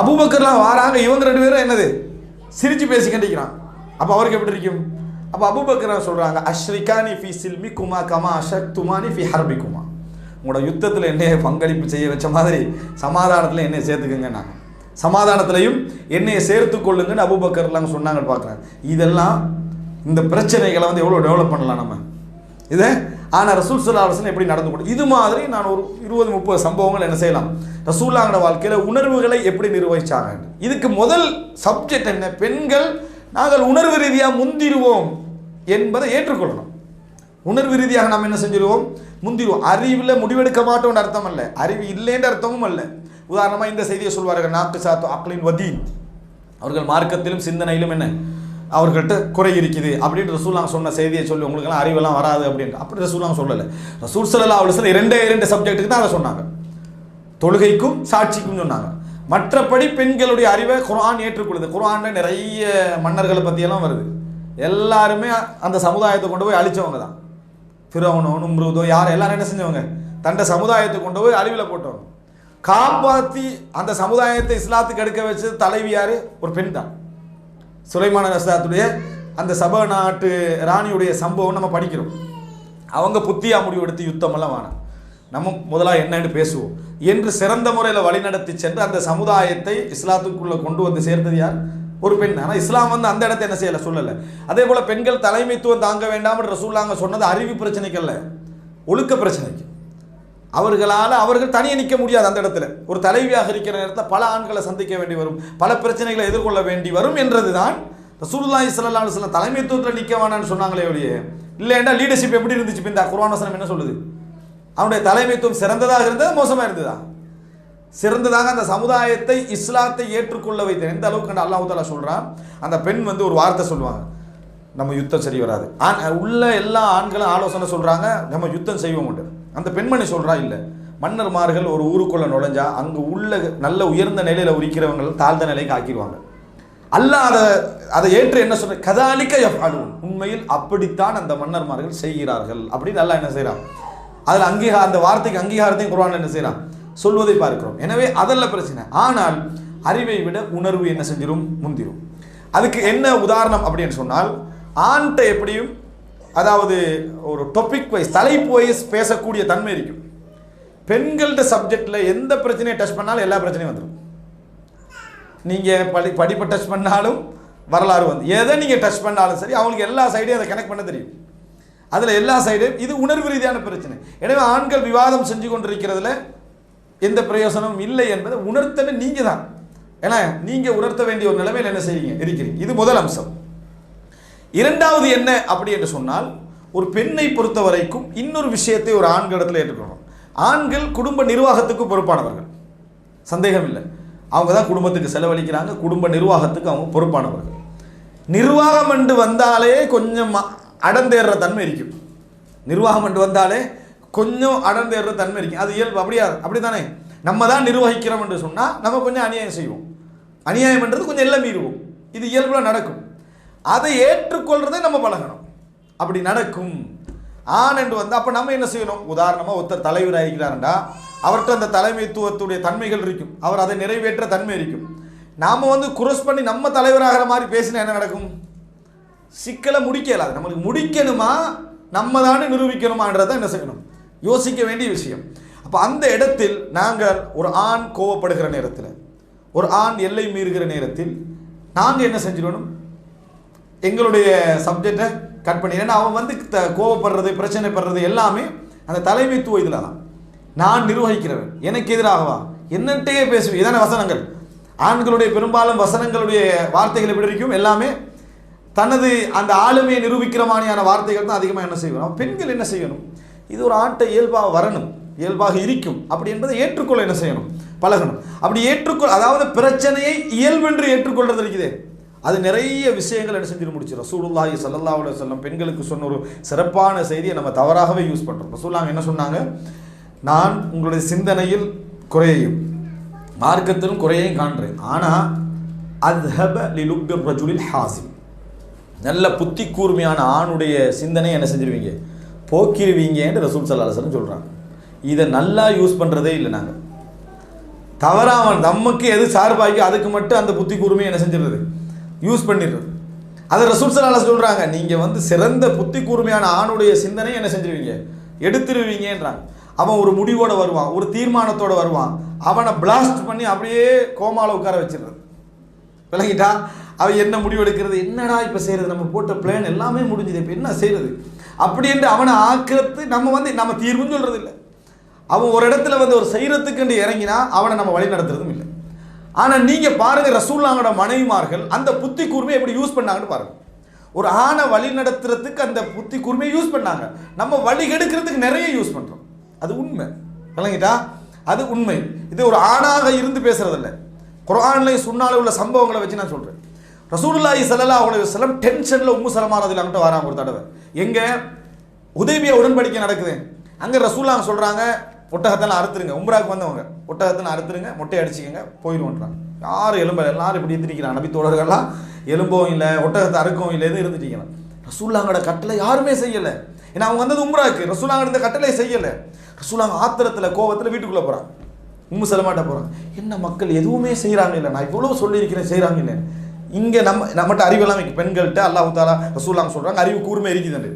அபூபக்கர்லாம் வாராங்க, இவங்க 2 பேரும் என்னது சிரித்து பேசி கண்டிக்கிறான். அப்போ அவருக்கு எப்படி இருக்கும், அப்போ அபூபக்கர் சொல்கிறாங்க, அஷ்ரிகானி ஃபி சில்மி குமா கமா அஷக்துமானி ஃபி ஹர்பி குமா, உங்களோட யுத்தத்தில் என்னைய பங்களிப்பு செய்ய வச்ச மாதிரி சமாதானத்தில் என்னையை சேர்த்துக்குங்க, நாங்கள் சமாதானத்திலையும் என்னையை சேர்த்து கொள்ளுங்கன்னு அபூபக்கர்லாம் சொன்னாங்கன்னு பார்க்குறேன். இதெல்லாம் இந்த பிரச்சனைகளை வந்து எவ்வளோ டெவலப் பண்ணலாம் நம்ம இதை. ஆனால் ரசூல் ஸல்லல்லாஹு அலைஹி வஸல்லம் எப்படி நடந்து கொண்டு, இது மாதிரி நான் ஒரு 20-30 சம்பவங்கள் என்ன செய்யலாம், ரசூலுல்லாஹ்வோட வாழ்க்கையில் உணர்வுகளை எப்படி நிர்வகிச்சாங்க. இதுக்கு முதல் சப்ஜெக்ட் என்ன, பெண்கள் நாங்கள் உணர்வு ரீதியாக முந்திருவோம் என்பதை ஏற்றுக்கொள்ளணும். உணர்வு ரீதியாக நாம் என்ன செஞ்சிருவோம், முந்திடுவோம். அறிவில் முடிவெடுக்க மாட்டோம்னு அர்த்தம் அல்ல, அறிவு இல்லைன்ற அர்த்தமும் அல்ல. உதாரணமாக இந்த செய்தியை சொல்வார்கள், நாக்கிசாத்து அக்லின் வதீன், அவர்கள் மார்க்கத்திலும் சிந்தனையிலும் என்ன அவர்கள்ட்ட குறை இருக்குது அப்படின்னு ரசூலுல்லாஹ் சொன்ன செய்தியை சொல்லி உங்களுக்கெல்லாம் அறிவெல்லாம் வராது அப்படின்னு அப்படி ரசூலுல்லாஹ் சொல்லலை. ரசூல் ஸல்லல்லாஹு அலைஹி வஸல்லம் இரண்டு சப்ஜெக்ட்டுக்கு தான் அதை சொன்னாங்க, தொழுகைக்கும் சாட்சிக்கும் சொன்னாங்க. மற்றபடி பெண்களுடைய அறிவை குர்ஆன் ஏற்றுக்கொள்ளுது. குர்ஆனில் நிறைய மன்னர்களை பற்றியெல்லாம் வருது. எல்லாருமே அந்த சமுதாயத்தை கொண்டு போய் அழிச்சவங்க தான். ஃபிரௌனோ நும்ரூதோ யார் எல்லாரும் என்ன செஞ்சவங்க, தன்னை சமுதாயத்தை கொண்டு போய் அழிவில் போட்டவங்க. காப்பாற்றி அந்த சமுதாயத்தை இஸ்லாத்துக்கு எடுக்க வச்சது தலைவி யார், ஒரு பெண் தான். சுலைமான் அலைஹிஸ்ஸலாத்துடைய அந்த சபா நாட்டு ராணியுடைய சம்பவம் நம்ம படிக்கிறோம். அவங்க புத்தியா முடிவெடுத்து யுத்தமெல்லாம் வேணாம், நம்ம முதலாக என்னன்னு பேசுவோம் என்று சிறந்த முறையில் வழிநடத்தி சென்று அந்த சமுதாயத்தை இஸ்லாத்துக்குள்ளே கொண்டு வந்து சேர்ந்தது யார், ஒரு பெண். ஆனால் இஸ்லாம் வந்து அந்த இடத்தை என்ன செய்யலை, சொல்லலை. அதே போல் பெண்கள் தலைமைத்துவம் தாங்க வேண்டாம் என்று ரசூலுல்லாஹ் சொன்னது அறிவு பிரச்சனைக்கு அல்ல, ஒழுக்க பிரச்சனைக்கு. அவர்கள் தனியே நிற்க முடியாது. அந்த இடத்துல ஒரு தலைவியாக இருக்கிற நேரத்தில் பல ஆண்களை சந்திக்க வேண்டி வரும், பல பிரச்சனைகளை எதிர்கொள்ள வேண்டி வரும் என்றது தான் ரசூலுல்லாஹி ஸல்லல்லாஹு அலைஹி வஸல்லம் தலைமைத்துவத்தில் நிற்க வேணான்னு சொன்னாங்களே ஒழிய, இல்லைண்டா லீடர்ஷிப் எப்படி இருந்துச்சு, இந்த குர்ஆன் வசனம் என்ன சொல்லுது, அவனுடைய தலைமைத்துவம் சிறந்ததாக இருந்ததா மோசமாக இருந்ததா? சிறந்ததாக அந்த சமுதாயத்தை இஸ்லாத்தை ஏற்றுக்கொள்ள வைத்தேன். எந்த அளவுக்கு அல்லாஹ் தஆலா சொல்றான், அந்த பெண் வந்து ஒரு வார்த்தை சொல்லுவாங்க, நம்ம யுத்தம் சரி வராது. உள்ள எல்லா ஆண்களும் ஆலோசனை சொல்றாங்க, நம்ம யுத்தம் செய்வோம். அந்த பெண்மணி சொல்றா, இல்லை, மன்னர்மார்கள் ஒரு ஊருக்குள்ள நுழைஞ்சா அங்கு உள்ள நல்ல உயர்ந்த நிலையில உரிக்கிறவங்க தாழ்ந்த நிலைக்கு ஆக்கிடுவாங்க. அல்லாஹ் அதை ஏற்று என்ன சொல்ற, கதாலிக்க யஃஅலூன், உண்மையில் அப்படித்தான் அந்த மன்னர்மார்கள் செய்கிறார்கள் அப்படின்னு அல்லாஹ் என்ன செய்யறான், அதில் அந்த வார்த்தைக்கு அங்கீகாரத்தையும் குர்ஆன்ல என்ன செய்யறான், சொல்வதை பார்க்கிறோம். எனவே அதெல்லாம் பிரச்சனை. ஆனால் அறிவை விட உணர்வு என்ன செஞ்சிடும், முந்திரும். அதுக்கு என்ன உதாரணம் அப்படின்னு சொன்னால், ஆண்ட எப்படியும் அதாவது ஒரு டாபிக் வைஸ் தலைப்பு வைஸ் பேசக்கூடிய தன்மை இருக்கும். பெண்கள்கிட்ட சப்ஜெக்ட்ல எந்த பிரச்சனையை டச் பண்ணாலும் எல்லா பிரச்சனையும் வந்துடும். நீங்க படிப்பை டச் பண்ணாலும் வரலாறு வந்து எதை நீங்க டச் பண்ணாலும் சரி, அவங்களுக்கு எல்லா சைடையும் அதை கனெக்ட் பண்ண தெரியும். அதுல எல்லா சைடையும் இது உணர்வு ரீதியான பிரச்சனை. எனவே ஆண்கள் விவாதம் செஞ்சு கொண்டிருக்கிறதுல எந்த பிரயோசனமும் இல்லை என்பதை உணர்த்தவே நீங்க தான். ஏன்னா நீங்க உணர்த்த வேண்டிய ஒரு நிலைமையில் என்ன செய்வீங்க இருக்கிறீங்க. இது முதல் அம்சம். இரண்டாவது என்ன அப்படி என்று சொன்னால், ஒரு பெண்ணை பொறுத்த வரைக்கும் இன்னொரு விஷயத்தை ஒரு ஆண்களிடத்தில் ஏற்றுக்கணும். ஆண்கள் குடும்ப நிர்வாகத்துக்கு பொறுப்பானவர்கள், சந்தேகம் இல்லை. அவங்க தான் குடும்பத்துக்கு செலவழிக்கிறாங்க, குடும்ப நிர்வாகத்துக்கு அவங்க பொறுப்பானவர்கள். நிர்வாகம் என்று வந்தாலே கொஞ்சம் அடந்தேற தன்மை இருக்கும். நிர்வாகம் என்று வந்தாலே கொஞ்சம் அடந்தேற தன்மை இருக்கும். அது இயல்பு. அப்படி தானே. நம்ம தான் நிர்வகிக்கிறோம் என்று சொன்னால் நம்ம கொஞ்சம் அநியாயம் செய்வோம். அநியாயம் என்றது கொஞ்சம் எல்லாம் மீறுவோம். இது இயல்புல நடக்கும். அதை ஏற்றுக்கொள்றதை நம்ம பழகணும். அப்படி நடக்கும் ஆண் என்று வந்து அப்போ நம்ம என்ன செய்யணும், உதாரணமாக ஒருத்தர் தலைவர் ஆகிக்கிறாருண்டா அவர்கிட்ட அந்த தலைமைத்துவத்துடைய தன்மைகள் இருக்கும், அவர் அதை நிறைவேற்ற தன்மை இருக்கும். நாம் வந்து குரோஸ் பண்ணி நம்ம தலைவராகிற மாதிரி பேசினா என்ன நடக்கும், சிக்கலை முடிக்கலாது. நம்மளுக்கு முடிக்கணுமா நம்ம தானே நிரூபிக்கணுமான்றதை என்ன செய்யணும், யோசிக்க வேண்டிய விஷயம். அப்போ அந்த இடத்தில் நாங்கள் ஒரு ஆண் கோவப்படுகிற நேரத்தில், ஒரு ஆண் எல்லை மீறுகிற நேரத்தில் நாங்கள் என்ன செஞ்சிடணும், எங்களுடைய சப்ஜெக்டை கட் பண்ணி, ஏன்னா அவன் வந்து கோவப்படுறது பிரச்சனைப்படுறது எல்லாமே அந்த தலைமைத்துவ இதில் தான். நான் நிர்வகிக்கிறவன், எனக்கு எதிராகவா என்னட்டையே பேசுவேன். இதான வசனங்கள். ஆண்களுடைய பெரும்பாலும் வசனங்களுடைய வார்த்தைகள் எப்படி இருக்கும், எல்லாமே தனது அந்த ஆளுமையை நிரூபிக்கிற மாதிரியான வார்த்தைகள் தான் அதிகமாக என்ன செய்யணும். பெண்கள் என்ன செய்யணும், இது ஒரு ஆட்டை இயல்பாக வரணும், இயல்பாக இருக்கும் அப்படி என்பதை ஏற்றுக்கொள்ள என்ன செய்யணும், பழகணும். அப்படி அதாவது பிரச்சனையை இயல்பென்று ஏற்றுக்கொள்றது இருக்குதே, அது நிறைய விஷயங்கள் என்ன செஞ்சு முடிச்சு. ரசூலுல்லாஹி ஸல்லல்லாஹு அலைஹி வஸல்லம் பெண்களுக்கு சொன்ன ஒரு சிறப்பான செய்தியை நம்ம தவறாகவே யூஸ் பண்ணுறோம். ரசூலுல்லாஹ் என்ன சொன்னாங்க, நான் உங்களுடைய சிந்தனையில் குறையையும் மார்க்கத்திலும் குறையையும் காண்றேன், ஆனால் அத்ஹப லிலுப்பிர் ரஜுலில் ஹாசிம், நல்ல புத்தி கூர்மையான ஆணுடைய சிந்தனை என்ன செஞ்சிருவீங்க, போக்கிடுவீங்க என்று ரசூல் ஸல்லல்லாஹு அலைஹி வஸல்லம் சொல்கிறாங்க. இதை நல்லா யூஸ் பண்ணுறதே இல்லை. நாங்கள் தவறாக நமக்கு எது சார்பாகி அதுக்கு மட்டும் அந்த புத்தி கூர்மையை என்ன செஞ்சிடுறது, யூஸ் பண்ணிடுறது. அதை ரசூல் ஸல்லல்லாஹு அலைஹி வஸல்லம் சொல்கிறாங்க, நீங்கள் வந்து சிறந்த புத்தி கூர்மையான ஆணுடைய சிந்தனை என்ன செஞ்சிருவீங்க, எடுத்துருவீங்கன்றாங்க. அவன் ஒரு முடிவோடு வருவான், ஒரு தீர்மானத்தோடு வருவான், அவனை பிளாஸ்ட் பண்ணி அப்படியே கோமாவில் உட்கார வச்சிடுறது. விளங்கிட்டா, அவன் என்ன முடிவு எடுக்கிறது, என்னடா இப்போ செய்கிறது, நம்ம போட்ட பிளான் எல்லாமே முடிஞ்சுது, இப்போ என்ன செய்கிறது அப்படின்ட்டு அவனை ஆக்கிறது. நம்ம தீர்வுன்னு சொல்கிறது இல்லை. அவன் ஒரு இடத்துல வந்து ஒரு செய்கிறதுக்கு இறங்கினா அவனை நம்ம வழி நடத்துறதும் இல்லை. ஆனால் நீங்கள் பாருங்கள், ரசூலுல்லாஹோட மனைவிமார்கள் அந்த புத்தி கூர்மையை எப்படி யூஸ் பண்ணாங்கன்னு பாருங்கள். ஒரு ஆணை வழி நடத்துறதுக்கு அந்த புத்தி கூர்மையை யூஸ் பண்ணாங்க. நம்ம வழி கெடுக்கிறதுக்கு நிறைய யூஸ் பண்றோம். அது உண்மை, விளங்கிட்டா? அது உண்மை. இது ஒரு ஆணாக இருந்து பேசுறதில்ல. குர்ஆன்ல சுன்னால உள்ள சம்பவங்களை வச்சு நான் சொல்றேன். ரசூலுல்லாஹி ஸல்லல்லாஹு அலைஹி வஸல்லம் டென்ஷன்ல உம்மு சலமா ரலியல்லாஹு அன்ஹா வராங்க ஒரு தடவை. எங்க ஹுதைபியா உடன்படிக்கை நடக்குது. அங்க ரசூலுல்லாஹ் சொல்றாங்க, ஒட்டகத்தெல்லாம் அறுத்துருங்க. உம்ராக்கு வந்தவங்க ஒட்டகத்தெல்லாம் அறுத்துருங்க, மொட்டை அடிச்சுக்கங்க, போயிடுவோன்றாங்க. யாரும் எலும்பல, எல்லாரும் இப்படி இருந்திருக்கிறாங்க. நபி தோழர்கள்லாம் எலும்பவும் இல்லை, ஒட்டகத்தை அறுக்கவும் இல்லை, இருந்துட்டீங்க. ரசூலுல்லாஹோட கட்டளை யாருமே செய்யலை. ஏன்னா அவங்க வந்தது உம்ராக்கு. ரசூலுல்லாஹ் இந்த கட்டளை செய்யலை. ரசூலுல்லாஹ் ஆத்திரத்தில் கோவத்தில் வீட்டுக்குள்ளே போகிறாங்க. உம்மு சலமாட்ட போகிறாங்க. என்ன மக்கள் எதுவுமே செய்கிறாங்க இல்லை, நான் இவ்வளோ சொல்லியிருக்கிறேன் செய்கிறாங்க இல்லை. இங்கே நம்மகிட்ட அறிவெல்லாம் பெண்கள்கிட்ட அல்லாஹ் தஆலா ரசூலுல்லாஹ் சொல்கிறாங்க அறிவு கூர்மை இருக்குதுன்னு.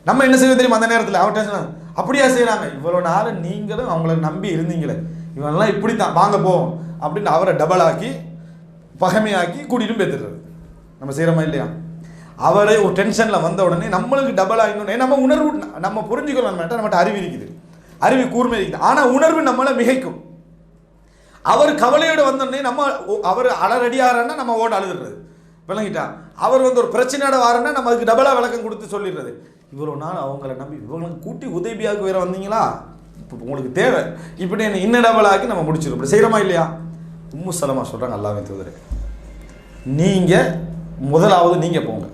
நம்ம என்ன செய்வது தெரியுமா? அந்த நேரத்தில் அவன் அப்படியா செய்கிறாங்க, இவ்வளோ நாள் நீங்களும் அவங்கள நம்பி இருந்தீங்களே, இவனெல்லாம் இப்படி தான், வாங்க போவோம் அப்படின்னு அவரை டபுள் ஆக்கி பகமையாக்கி கூட்டிகிட்டும் பேத்துடுறது. நம்ம செய்கிறோமா இல்லையா? அவரே ஒரு டென்ஷனில் வந்த உடனே நம்மளுக்கு டபுள் ஆகிடணும். நம்ம உணர்வு நம்ம புரிஞ்சுக்கணும். நம்மகிட்ட அறிவு இருக்குது, அறிவு கூர்மை இருக்குது. ஆனால் உணர்வு நம்மளை மிகைக்கும். அவர் கவலையோடு வந்தோடனே நம்ம அவர் அலறடியாரன்னா நம்ம ஓட அழுதுறது, விளங்கிட்டா? அவர் வந்து ஒரு பிரச்சனையோட வாரன்னா நம்ம அதுக்கு டபுளாக விளக்கம் கொடுத்து சொல்லிடுறது. இவ்வளோ நாள் அவங்கள நம்பி இவங்களுக்கு கூட்டி உதவியாக வேற வந்தீங்களா, இப்போ உங்களுக்கு தேவை இப்படி என்ன இன்ன டபுளாக்கி நம்ம முடிச்சிடும். இப்படி செய்கிறோமா இல்லையா? உம்மு சலமா சொல்கிறாங்க, அல்லாஹ்வின் தூதரே, நீங்கள் முதலாவது நீங்கள் போங்க,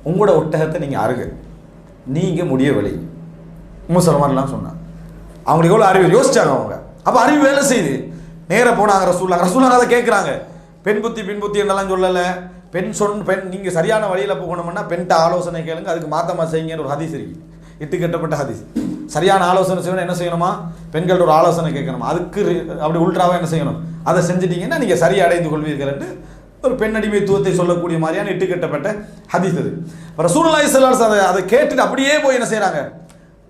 உங்களோட ஒட்டகத்தை நீங்கள் அருக, நீங்கள் முடிய வழி. உம்மு சலமான்லாம் சொன்னாங்க. அவங்களுக்கு எவ்வளோ அறிவு யோசிச்சாங்க அவங்க. அப்போ அறிவு வேலை செய்யுது. நேராக போனாங்க ரசூலுல்லாஹ் அதை கேட்குறாங்க. பெண் புத்தி என்னெல்லாம் சொல்லலை. பெண் நீங்கள் சரியான வழியில் போகணும்னா பெண்கிட்ட ஆலோசனை கேளுங்க, அதுக்கு மாத்தமாக செய்யுங்கன்னு ஒரு ஹதீஸ் இருக்கு, இட்டு கட்டப்பட்ட ஹதீஸ். சரியான ஆலோசனை செய்யணும், என்ன செய்யணுமா? பெண்கள்ட்ட ஒரு ஆலோசனை கேட்கணுமா, அதுக்கு அப்படி உள்ட்ராவாக என்ன செய்யணும், அதை செஞ்சிட்டிங்கன்னா நீங்கள் சரியாக அடைந்து கொள்வீர்கள் என்று ஒரு பெண் அடிமைத்துவத்தை சொல்லக்கூடிய மாதிரியான இட்டு கட்டப்பட்ட ஹதீஸ் அது. ரசூலுல்லாஹி ஸல்லல்லாஹு அலைஹி வஸல்லம் அதை கேட்டுட்டு அப்படியே போய் என்ன செய்கிறாங்க,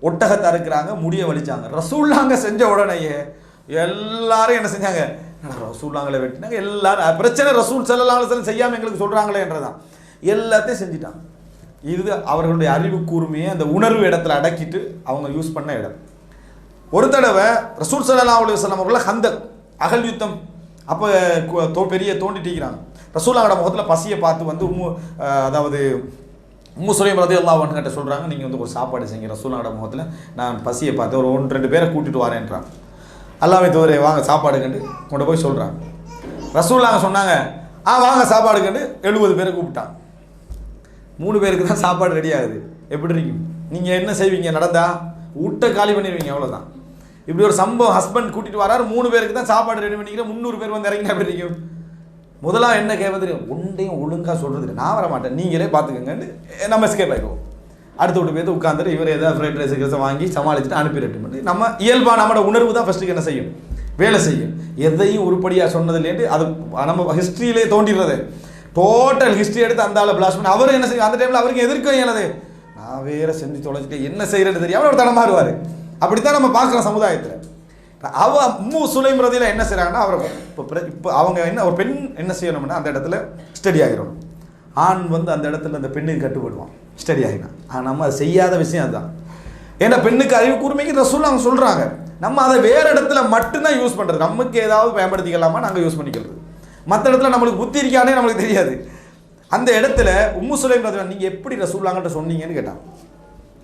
ஒட்டகத்தை அறுக்கிறாங்க, முடிய வலிச்சாங்க. ரசூலுல்லாஹ் செஞ்ச உடனேயே எல்லாரும் என்ன செஞ்சாங்க, ரசூலுல்லாஹ்களை வெட்டினாங்க. எல்லாரும் பிரச்சனை ரசூல் ஸல்லல்லாஹு அலைஹி வஸல்லம் செய்யாமல் எங்களுக்கு சொல்கிறாங்களே என்றதான் எல்லாத்தையும் செஞ்சிட்டாங்க. இது அவர்களுடைய அறிவு கூர்மையை அந்த உணர்வு இடத்துல அடக்கிட்டு அவங்க யூஸ் பண்ண இடம். ஒரு தடவை ரசூல் ஸல்லல்லாஹு அலைஹி வஸல்லம் அவர்களை ஹந்தக் அகல் யுத்தம் அப்போ பெரிய தோண்டிட்டிக்கிறாங்க. ரசூலுல்லாஹோட முகத்தில் பசியை பார்த்து வந்து அதாவது உம்மு சுலைம் ரலியல்லாஹு அன்ஹா கிட்ட சொல்கிறாங்க, நீங்கள் வந்து ஒரு சாப்பாடு செய்யுங்க. ரசூலுல்லாஹோட முகத்தில் நான் பசியை பார்த்து ஒரு 1-2 பேரை கூட்டிட்டு வரேன்றாங்க. அல்லாஹ்வின் தூதரே வாங்க சாப்பாடு கண்டு கொண்டு போய் சொல்கிறாங்க. ரசூலுல்லாஹ் சொன்னாங்க, வாங்க சாப்பாடு கண்டு 70 பேரை கூப்பிட்டாங்க. 3 பேருக்கு தான் சாப்பாடு ரெடி ஆகுது. எப்படி இருக்கும்? நீங்கள் என்ன செய்வீங்க? நடந்தா ஊட்ட காலி பண்ணிடுவீங்க, அவ்வளோதான். இப்படி ஒரு சம்பவம், ஹஸ்பண்ட் கூட்டிகிட்டு வராரு, 3 பேருக்கு தான் சாப்பாடு ரெடி பண்ணிக்கிறேன், 300 பேர் வந்து இறங்கினா எப்படி இருக்கும்? முதலாக என்ன கேட்பது தெரியும், ஒன்றையும் ஒழுங்காக சொல்கிறது இல்லை, நான் வர மாட்டேன், நீங்களே பார்த்துக்கங்கன்னு நம்ம எஸ்கேப் ஆகிடுவோம். அடுத்த விட்டு பேர் உட்காந்துட்டு இவர் ஏதாவது ஃப்ரைட் ரைஸ் வாங்கி சமாளிச்சுட்டு அனுப்பிட்டு நம்ம இயல்பாக நம்மளோட உணர்வு தான் ஃபஸ்ட்டுக்கு என்ன செய்யும், வேலை செய்யும். எதையும் உருப்படியாக சொன்னதுலேருந்து அது நம்ம ஹிஸ்ட்ரியிலே தோண்டிடுறது. டோட்டல் ஹிஸ்ட்ரி எடுத்து அந்த ஆளை பிளாஸ் பண்ணி அவர் என்ன செய்யும், அந்த டைமில் அவருக்கு எதிர்க்க இயலது, நான் வேற செஞ்சு தொலைச்சிட்டு என்ன செய்யறது தெரியாமல் அவர் தடமாறுவார். அப்படித்தான் நம்ம பார்க்குறோம் சமுதாயத்தில். உம்மு சுலைம் ரலியல்லாஹு என்ன செய்கிறாங்கன்னா, அவர் இப்போ அவங்க என்ன ஒரு பெண் என்ன செய்யணும்னா அந்த இடத்துல ஸ்டடி ஆகிடும். ஆண் வந்து அந்த இடத்துல அந்த பெண்ணுக்கு கட்டுப்படுவான், ஸ்டடி ஆகினா. ஆனால் நம்ம அதை செய்யாத விஷயம் அதுதான். ஏன்னா பெண்ணுக்கு அறிவு கூர்மைக்கு ரசூலுல்லாஹ் சொல்கிறாங்க, நம்ம அதை வேறு இடத்துல மட்டும்தான் யூஸ் பண்ணுறது. நமக்கு ஏதாவது பயன்படுத்திக்கலாமா நாங்கள் யூஸ் பண்ணிக்கிறது, மற்ற இடத்துல நம்மளுக்கு புத்தி இருக்கானே நம்மளுக்கு தெரியாது. அந்த இடத்துல உம்மு சுலைம் ரலியல்லாஹு நீங்கள் எப்படி ரசூலுல்லாஹ்கிட்ட சொன்னீங்கன்னு கேட்டாங்க.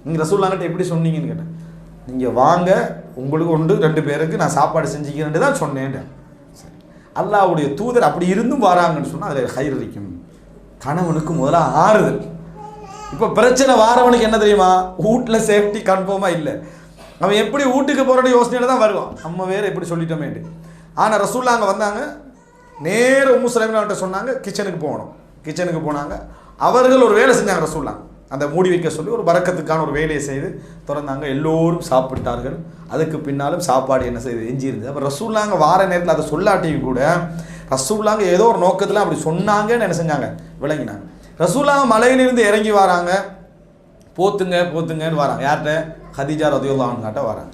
நீங்கள் ரசூலுல்லாஹ்கிட்ட எப்படி சொன்னீங்கன்னு கேட்டேன். நீங்கள் வாங்க, உங்களுக்கு 1-2 பேருக்கு நான் சாப்பாடு செஞ்சுக்கிறேன் தான் சொன்னேன். சரி, அல்லாஹ்வுடைய தூதர் அப்படி இருந்தும் வராங்கன்னு சொன்னால் அதில் ஹைர் இருக்கும். கணவனுக்கு முதல்ல ஆறுதல். இப்போ பிரச்சனை வாரவனுக்கு என்ன தெரியுமா, வீட்டில் சேஃப்டி கன்ஃபார்மாக இல்லை, அவன் எப்படி வீட்டுக்கு போகிற யோசனையில் தான் வருவான், நம்ம வேறு எப்படி சொல்லிட்டோமேட்டு. ஆனால் ரசூலுல்லாஹ் அங்கே வந்தாங்க, நேர உம்மு சுலைம்கிட்ட சொன்னாங்க கிச்சனுக்கு போகணும். கிச்சனுக்கு போனாங்க, அவர்கள் ஒரு வேலை செஞ்சாங்க. ரசூலுல்லாஹ் அந்த மூடி வைக்க சொல்லி ஒரு பரக்கத்துக்கான ஒரு வேலையை செய்து திறந்தாங்க. எல்லோரும் சாப்பிட்டார்கள். அதுக்கு பின்னாலும் சாப்பாடு என்ன செய்து எஞ்சி இருந்தது. அப்போ ரசூலுல்லாஹ் வார நேரத்தில் அதை சொல்லாட்டியும் கூட ரசூலுல்லாஹ் ஏதோ ஒரு நோக்கத்தில் அப்படி சொன்னாங்கன்னு என்ன செஞ்சாங்க, விளங்கினாங்க. ரசூலுல்லாஹ் மலையிலிருந்து இறங்கி வராங்க, போத்துங்கன்னு வராங்க. யார்கிட்ட? ஹதீஜா ரலியல்லாஹு அன்ஹாட்ட வராங்க.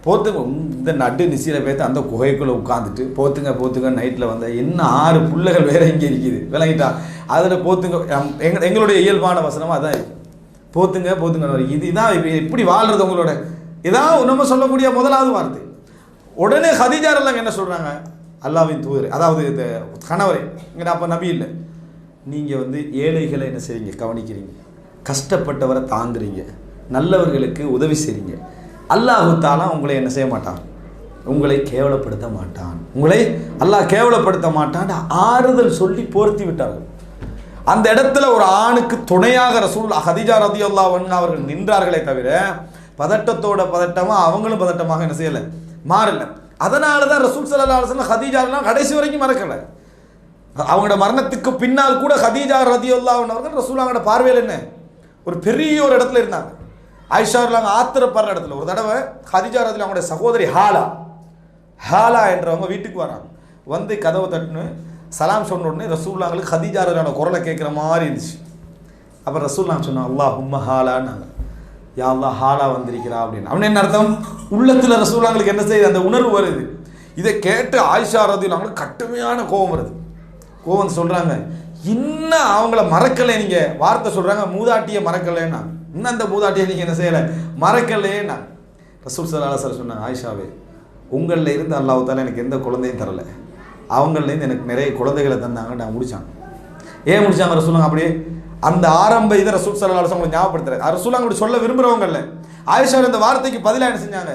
போத்துங்க இந்த நடு நிசியில் பேர்த்து அந்த குகைக்குள்ளே உட்காந்துட்டு போத்துங்க நைட்டில் வந்த என்ன 6 புள்ளைகள் வேற இங்கே இருக்குது, விளங்கிட்டா? அதில் போத்துங்க எங்களுடைய இயல்பான வசனமாக அதான் இருக்குது. போத்துங்க இதுதான் எப்படி வாழ்றது உங்களோட, இதான் நம்ம சொல்லக்கூடிய முதலாவது வார்த்தை. உடனே ஹதீஜா ரலியல்லாஹு என்ன சொல்கிறாங்க, அல்லாஹ்வின் தூதர், அதாவது இந்த கணவரே, இங்கே அப்போ நபி இல்லை, நீங்கள் வந்து ஏழைகளை என்ன செய்றீங்க, கவனிக்கிறீங்க, கஷ்டப்பட்டவரை தாங்குறீங்க, நல்லவர்களுக்கு உதவி செய்றீங்க, அல்லாஹ் தஆலா உங்களை என்ன செய்ய மாட்டான், உங்களை கேவலப்படுத்த மாட்டான், உங்களை அல்லாஹ் கேவலப்படுத்த மாட்டான் ஆறுதல் சொல்லி போர்த்தி விட்டார்கள். அந்த இடத்துல ஒரு ஆணுக்கு துணையாக ரசூல் ஹதீஜா ரலியல்லாஹு அன்ஹா அவர்கள் நின்றார்களே தவிர பதட்டமாக அவங்களும் பதட்டமாக என்ன செய்யலை, மாறல. அதனால தான் ரசூல் ஸல்லல்லாஹு அலைஹி வஸல்லம் ஹதீஜாலாம் கடைசி வரைக்கும் மறக்கலை. அவங்களோட மரணத்துக்கு பின்னால் கூட ஹதீஜா ரலியல்லாஹு அன்ஹா அவர்கள் ரசூலுல்லாஹோட பார்வையில் என்ன ஒரு பெரிய ஒரு இடத்துல இருந்தாங்க. ஆயிஷா அவங்க ஆத்திரப்படுற இடத்துல ஒரு தடவை ஹதீஜா ரலியல்லாஹு அவங்களுடைய சகோதரி ஹாலா என்றவங்க வீட்டுக்கு வராங்க. வந்து கதவை தட்டுன்னு சலாம் சொன்ன உடனே ரசூலுல்லாஹ்களுக்கு ஹதீஜா ரலியல்லாஹு குரலை கேட்குற மாதிரி இருந்துச்சு. அப்போ ரசூலுல்லாஹ் சொன்னாங்க, அல்லாஹும்ம ஹாலான்னாங்க, யா அல்லாஹ் ஹாலா வந்திருக்கிறா அப்படின்னு. அவன் என்ன அர்த்தம், உள்ளத்தில் ரசூலுல்லாஹ்களுக்கு என்ன செய்யுது, அந்த உணர்வு வருது. இதை கேட்டு ஆயிஷா ரலியல்லாஹு கடுமையான கோபம் வருது. கோபம் சொல்கிறாங்க, இன்னும் அவங்கள மறக்கலை, நீங்கள் வார்த்தை சொல்கிறாங்க மூதாட்டியை மறக்கலைன்னா, இன்னும் அந்த மூதாட்டியை நீங்கள் என்ன செய்யலை மறக்கலைன்னா. ரசூல் ஸல்லல்லாஹு அலைஹி வஸல்லம் சொன்னாங்க, ஆயிஷாவே உங்களில் இருந்து அல்லாஹ் தஆலா எனக்கு எந்த குழந்தையும் தரலை, அவங்கள்லேருந்து எனக்கு நிறைய குழந்தைகளை தந்தாங்க, நான் முடித்தாங்க. ஏன் முடித்தாங்க ரசூலுல்லாஹ் அப்படியே அந்த ஆரம்ப இதை ரசூல் ஸல்லல்லாஹு அலைஹி வஸல்லம் ஞாபகப்படுத்துறாரு. ரசூலுல்லாஹ் அப்படி சொல்ல விரும்புகிறவங்கல்ல. ஆயிஷா இந்த வார்த்தைக்கு பதிலாக என்ன செஞ்சாங்க,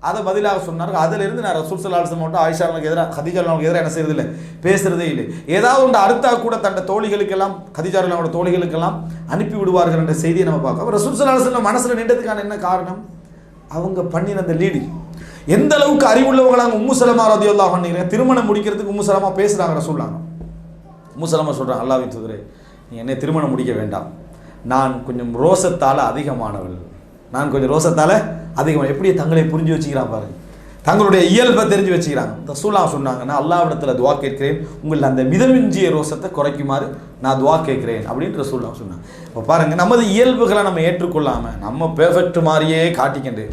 அதை பதிலாக சொன்னார்கள். அதிலிருந்து நான் ரசூல் ஸல்லல்லாஹு அலைஹி வஸல்லம் மட்டும் ஆயிஷாவுக்கு எதிராக ஹதீஜாவுக்கு எதிராக என்ன செய்யறது இல்லை, பேசுறதே இல்லை. ஏதாவது ஒன்று அறுத்தா கூட தன்னை தோழிகளுக்கெல்லாம் ஹதீஜாவோட தோழிகளுக்கெல்லாம் அனுப்பி விடுவார்கள் என்ற செய்தியை நம்ம பார்க்க. ரசூல் ஸல்லல்லாஹு அலைஹி வஸல்லம் மனசில் நின்றதுக்கான என்ன காரணம், அவங்க பண்ணின அந்த லீடு. எந்த அளவுக்கு அறிவுள்ளவங்களாங்க உம்மு சலமா ரலியல்லாஹு அன்ஹா திருமணம் முடிக்கிறதுக்கு உம்மு சலமா பேசுகிறாங்க. ரசூலுல்லாஹ் உம்மு சலமா சொல்கிறாங்க, அல்லாஹ்வின் தூதரே நீ என்னை திருமணம் முடிக்க வேண்டாம், நான் கொஞ்சம் ரோசத்தால் அதிகமானவள், நான் கொஞ்சம் ரோசத்தால் அதிகமாக. எப்படி தங்களை புரிஞ்சு வச்சுக்கிறான் பாருங்க, தங்களுடைய இயல்பை தெரிஞ்சு வச்சுக்கிறாங்க. ரசூலுல்லாஹ் சொன்னாங்க, நான் அல்லாஹ்விடத்தில் துவா கேட்கிறேன், உங்கள் அந்த மிதமிஞ்சிய ரோசத்தை குறைக்குமாறு நான் துவா கேட்கிறேன் அப்படின்ட்டு ரசூலுல்லாஹ் சொன்னாங்க. இப்போ பாருங்கள், நமது இயல்புகளை நம்ம ஏற்றுக்கொள்ளாமல் நம்ம பெர்ஃபெக்ட் மாதிரியே காட்டிக்கிண்டு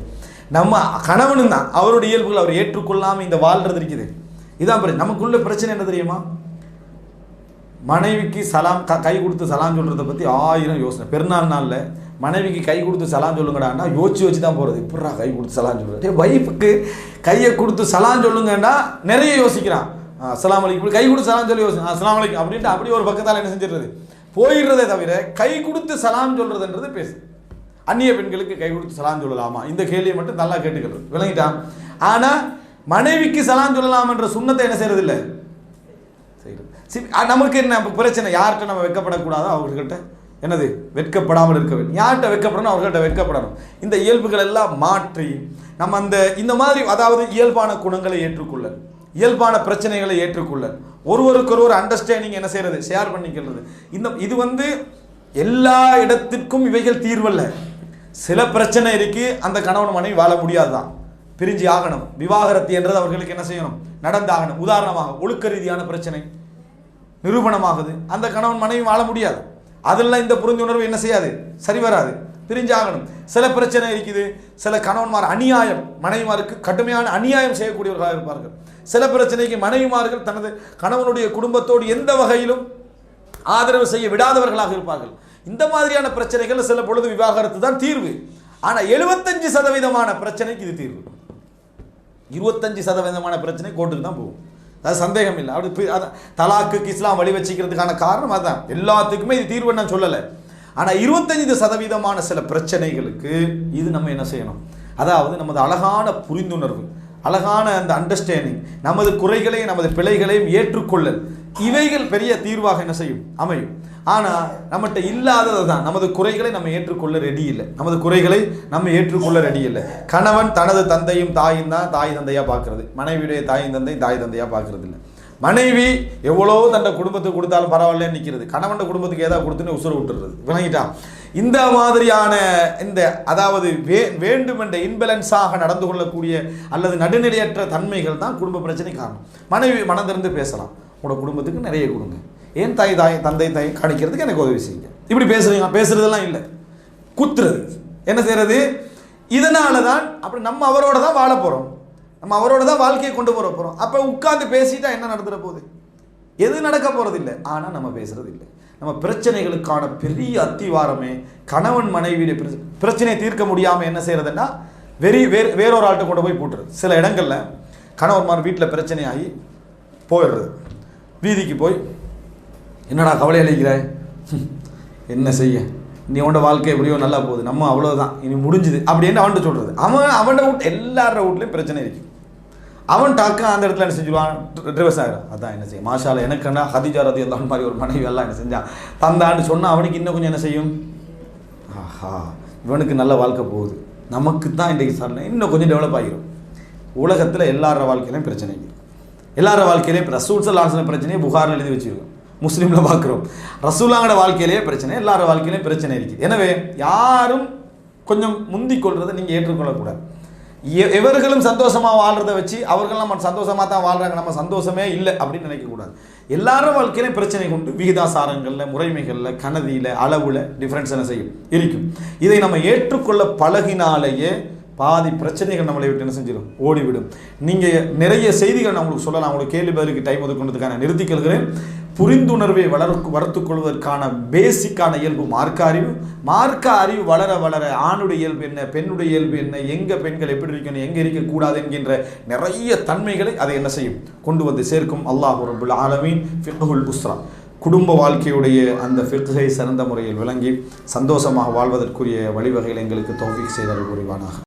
நம்ம கணவனும் தான் அவருடைய இயல்புகளை அவர் ஏற்றுக்கொள்ளாமல் இந்த வாழ்றது இருக்குது. இதான் பிரச்சனை. நமக்குள்ள பிரச்சனை என்ன தெரியுமா, மனைவிக்கு சலாம் கை கொடுத்து சலாம் சொல்கிறத பற்றி 1000 யோசனை. பெருநாள் நாளில் மனைவிக்கு கை கொடுத்து சலாம் சொல்லுங்கடான்னா யோசிச்சு தான் போகிறது. இப்படா கை கொடுத்து சலாம் சொல்லுறது, ஒய்ஃபுக்கு கையை கொடுத்து சலாம் சொல்லுங்கன்னா நிறைய யோசிக்கிறான். அஸ்ஸலாமு அலைக்கும் கை கொடுத்து சலாம் சொல்லி யோசி, அஸ்ஸலாமு அலைக்கும் அப்படின்ட்டு அப்படி ஒரு பக்கத்தால் என்ன செஞ்சிடுறது, போயிடுறதே தவிர கை கொடுத்து சலாம் சொல்கிறதுன்றது பேசு. அந்நிய பெண்களுக்கு கை கொடுத்து சலாம் சொல்லலாமா, இந்த கேள்வியை மட்டும் நல்லா கேட்டுக்கிறது, விளங்கிட்டான். ஆனால் மனைவிக்கு சலாம் சொல்லலாமன்ற சுண்ணத்தை என்ன செய்யறது இல்லை, செய்கிறது. நமக்கு என்ன பிரச்சனை, யார்கிட்ட நம்ம வெட்கப்படக்கூடாதோ அவர்கள்ட்ட என்னது வெட்கப்படாமல் இருக்க வேண்டும், யார்கிட்ட வெட்கப்படணும் அவர்கள்ட்ட வெட்கப்படணும். இந்த இயல்புகள் எல்லாம் மாற்றி நம்ம இந்த மாதிரி அதாவது இயல்பான குணங்களை ஏற்றுக்கொள்ள, இயல்பான பிரச்சனைகளை ஏற்றுக்கொள்ள, ஒருவருக்கொருவர் அண்டர்ஸ்டாண்டிங் என்ன செய்யறது, ஷேர் பண்ணிக்கிறது. இது வந்து எல்லா இடத்திற்கும் இவைகள் தீர்வல்ல. சில பிரச்சனை இருக்கு, அந்த கணவன் மனைவி வாழ முடியாதுதான், பிரிஞ்சு ஆகணும், விவாகரத்து என்றது அவர்களுக்கு என்ன செய்யணும், நடந்தாகணும். உதாரணமாக ஒழுக்க ரீதியான பிரச்சனை நிரூபணமாகுது, அந்த கணவன் மனைவி வாழ முடியாது, அதெல்லாம் இந்த புரிந்துணர்வு என்ன செய்யாது, சரி வராது, பிரிஞ்சாகணும். சில பிரச்சனை இருக்குது, சில கணவன்மார் அநியாயம், மனைவிமாருக்கு கடுமையான அநியாயம் செய்யக்கூடியவர்களாக இருப்பார்கள். சில பிரச்சனைக்கு மனைவிமார்கள் தனது கணவனுடைய குடும்பத்தோடு எந்த வகையிலும் ஆதரவு செய்ய விடாதவர்களாக இருப்பார்கள். இந்த மாதிரியான பிரச்சனைகள் சில பொழுது விவாகரத்து தான் தீர்வு. ஆனால் 75% பிரச்சனைக்கு இது தீர்வு. 25% பிரச்சனை கோர்ட்டுக்கு தான் போகும், அது சந்தேகம் இல்லை. அப்படி தலாக்குக்கு இஸ்லாம் வழி வச்சுக்கிறதுக்கான காரணம் அதுதான். எல்லாத்துக்குமே இது தீர்வு நான் சொல்லலை. ஆனால் 25% சில பிரச்சனைகளுக்கு இது நம்ம என்ன செய்யணும், அதாவது நமது அழகான புரிந்துணர்வு, அழகான அந்த அண்டர்ஸ்டாண்டிங், நமது குறைகளையும் நமது பிழைகளையும் ஏற்றுக்கொள்ளல், இவைகள் பெரிய தீர்வாக என்ன செய்யும், அமையும். ஆனால் நம்மகிட்ட இல்லாதது தான், நமது குறைகளை நம்ம ஏற்றுக்கொள்ள ரெடி இல்லை, நமது குறைகளை நம்ம ஏற்றுக்கொள்ள ரெடி இல்லை. கணவன் தனது தந்தையும் தாயும் தான் தாய் தந்தையாக பார்க்கறது, மனைவியுடைய தாயும் தந்தை தாய் தந்தையாக பார்க்கறது இல்லை. மனைவி எவ்வளோ தன்னை குடும்பத்துக்கு கொடுத்தாலும் பரவாயில்லன்னு நிற்கிறது, கணவன் குடும்பத்துக்கு ஏதாவது கொடுத்துன்னு உசுர விட்டுறது, விளங்கிட்டான். இந்த மாதிரியான இந்த அதாவது வேண்டுமென்ற இன்பேலன்ஸாக நடந்து கொள்ளக்கூடிய அல்லது நடுநிலையற்ற தன்மைகள் தான் குடும்ப பிரச்சனை காரணம். மனைவி மனதிலிருந்து பேசலாம், உங்களோட குடும்பத்துக்கு நிறைய கொடுங்க, ஏன் தந்தை காணிக்கிறதுக்கு எனக்கு உதவி செய்யுங்க, இப்படி பேசுறதெல்லாம் இல்லை, குத்துறது என்ன செய்யறது. இதனால தான் அப்படி நம்ம அவரோட தான் வாழ போகிறோம், நம்ம அவரோட தான் வாழ்க்கையை கொண்டு போகிற போகிறோம். அப்போ உட்காந்து பேசிட்டா என்ன நடந்துட போகுது, எது நடக்க போகிறது இல்லை. ஆனால் நம்ம பேசுறது இல்லை. நம்ம பிரச்சனைகளுக்கான பெரிய அத்திவாரமே கணவன் மனைவியுடைய பிரச்சனையை தீர்க்க முடியாமல் என்ன செய்யறதுன்னா வேறொரு ஆள்கிட்ட கொண்டு போய் போட்டுறது. சில இடங்களில் கணவன்மார் வீட்டில் பிரச்சனையாகி போயிடுறது, வீதிக்கு போய் என்னடா கவலை அளிக்கிறாய், என்ன செய்ய, நீ அவனோட வாழ்க்கை எப்படியோ நல்லா போகுது, நம்ம அவ்வளோதான் இனி முடிஞ்சுது அப்படின்னு அவன்கிட்ட சொல்கிறது. அவனோட வீட்டு எல்லார வீட்லேயும் பிரச்சனை இருக்குது. அவன் டாக்கா அந்த இடத்துல என்ன செஞ்சுருவான், ரிவர்ஸ் ஆகிடும். அதான் என்ன செய்யும், மாஷால எனக்குன்னா ஹதீஜா ரலியல்லாஹு அன்ஹா மாதிரி ஒரு மனைவி எல்லாம் என்ன செஞ்சான் தந்தான்னு சொன்னால் அவனுக்கு இன்னும் கொஞ்சம் என்ன செய்யும், ஆஹா இவனுக்கு நல்ல வாழ்க்கை போகுது, நமக்கு தான் இன்றைக்கு சார் இன்னும் கொஞ்சம் டெவலப் ஆகிடும். உலகத்தில் எல்லார வாழ்க்கையிலையும் பிரச்சனை, எல்லார வாழ்க்கையிலையும் ரசூல் ஸல்லல்லாஹு அலைஹி வஸல்லம் பிரச்சனையை புகாரில் எழுதி வச்சுருக்கோம், முஸ்லீமில் பார்க்குறோம். ரசூலாங்கட வாழ்க்கையிலேயே பிரச்சனை, எல்லார வாழ்க்கையிலையும் பிரச்சனை இருக்குது. எனவே யாரும் கொஞ்சம் முந்திக் கொள்றதை நீங்கள் ஏற்றுக்கொள்ளக்கூடாது. எவர்களும் சந்தோஷமாக வாழ்கிறத வச்சு அவர்கள் நம்ம சந்தோஷமாக தான் வாழ்கிறாங்க, நம்ம சந்தோஷமே இல்லை அப்படின்னு நினைக்கக்கூடாது. எல்லாரும் வாழ்க்கையிலையும் பிரச்சனை கொண்டு விகிதாசாரங்களில், முறைமைகளில், கனதியில், அளவில் டிஃப்ரென்ஸ் என்ன செய்யும் இருக்கும். இதை நம்ம ஏற்றுக்கொள்ள பழகினாலேயே பாதி பிரச்சனைகள் நம்மளை விட்டு என்ன செஞ்சிடும், ஓடிவிடும். நீங்கள் நிறைய செய்திகள் நான் உங்களுக்கு சொல்லலாம், உங்களுக்கு கேள்வி பதிலுக்கு டைம் ஒதுக்கொண்டதுக்கான நிறுத்திக் கொள்கிறேன். புரிந்துணர்வை வளர்த்துக் கொள்வதற்கான பேசிக்கான இயல்பு மார்க்க அறிவு. மார்க்க அறிவு வளர வளர ஆணுடைய இயல்பு என்ன, பெண்ணுடைய இயல்பு என்ன, எங்கே பெண்கள் எப்படி இருக்கணும், எங்கே இருக்கக்கூடாது என்கின்ற நிறைய தன்மைகளை அதை என்ன செய்யும், கொண்டு வந்து சேர்க்கும். அல்லாஹ் ரப்புல் ஆலமீன் ஃபிக்ஹுல் உஸ்ரா, குடும்ப வாழ்க்கையுடைய அந்த ஃபிக்ஹை சிறந்த முறையில் விளங்கி சந்தோஷமாக வாழ்வதற்குரிய வழிவகைகள் எங்களுக்கு தௌஃபீக் செய்தல் புரிவானாக.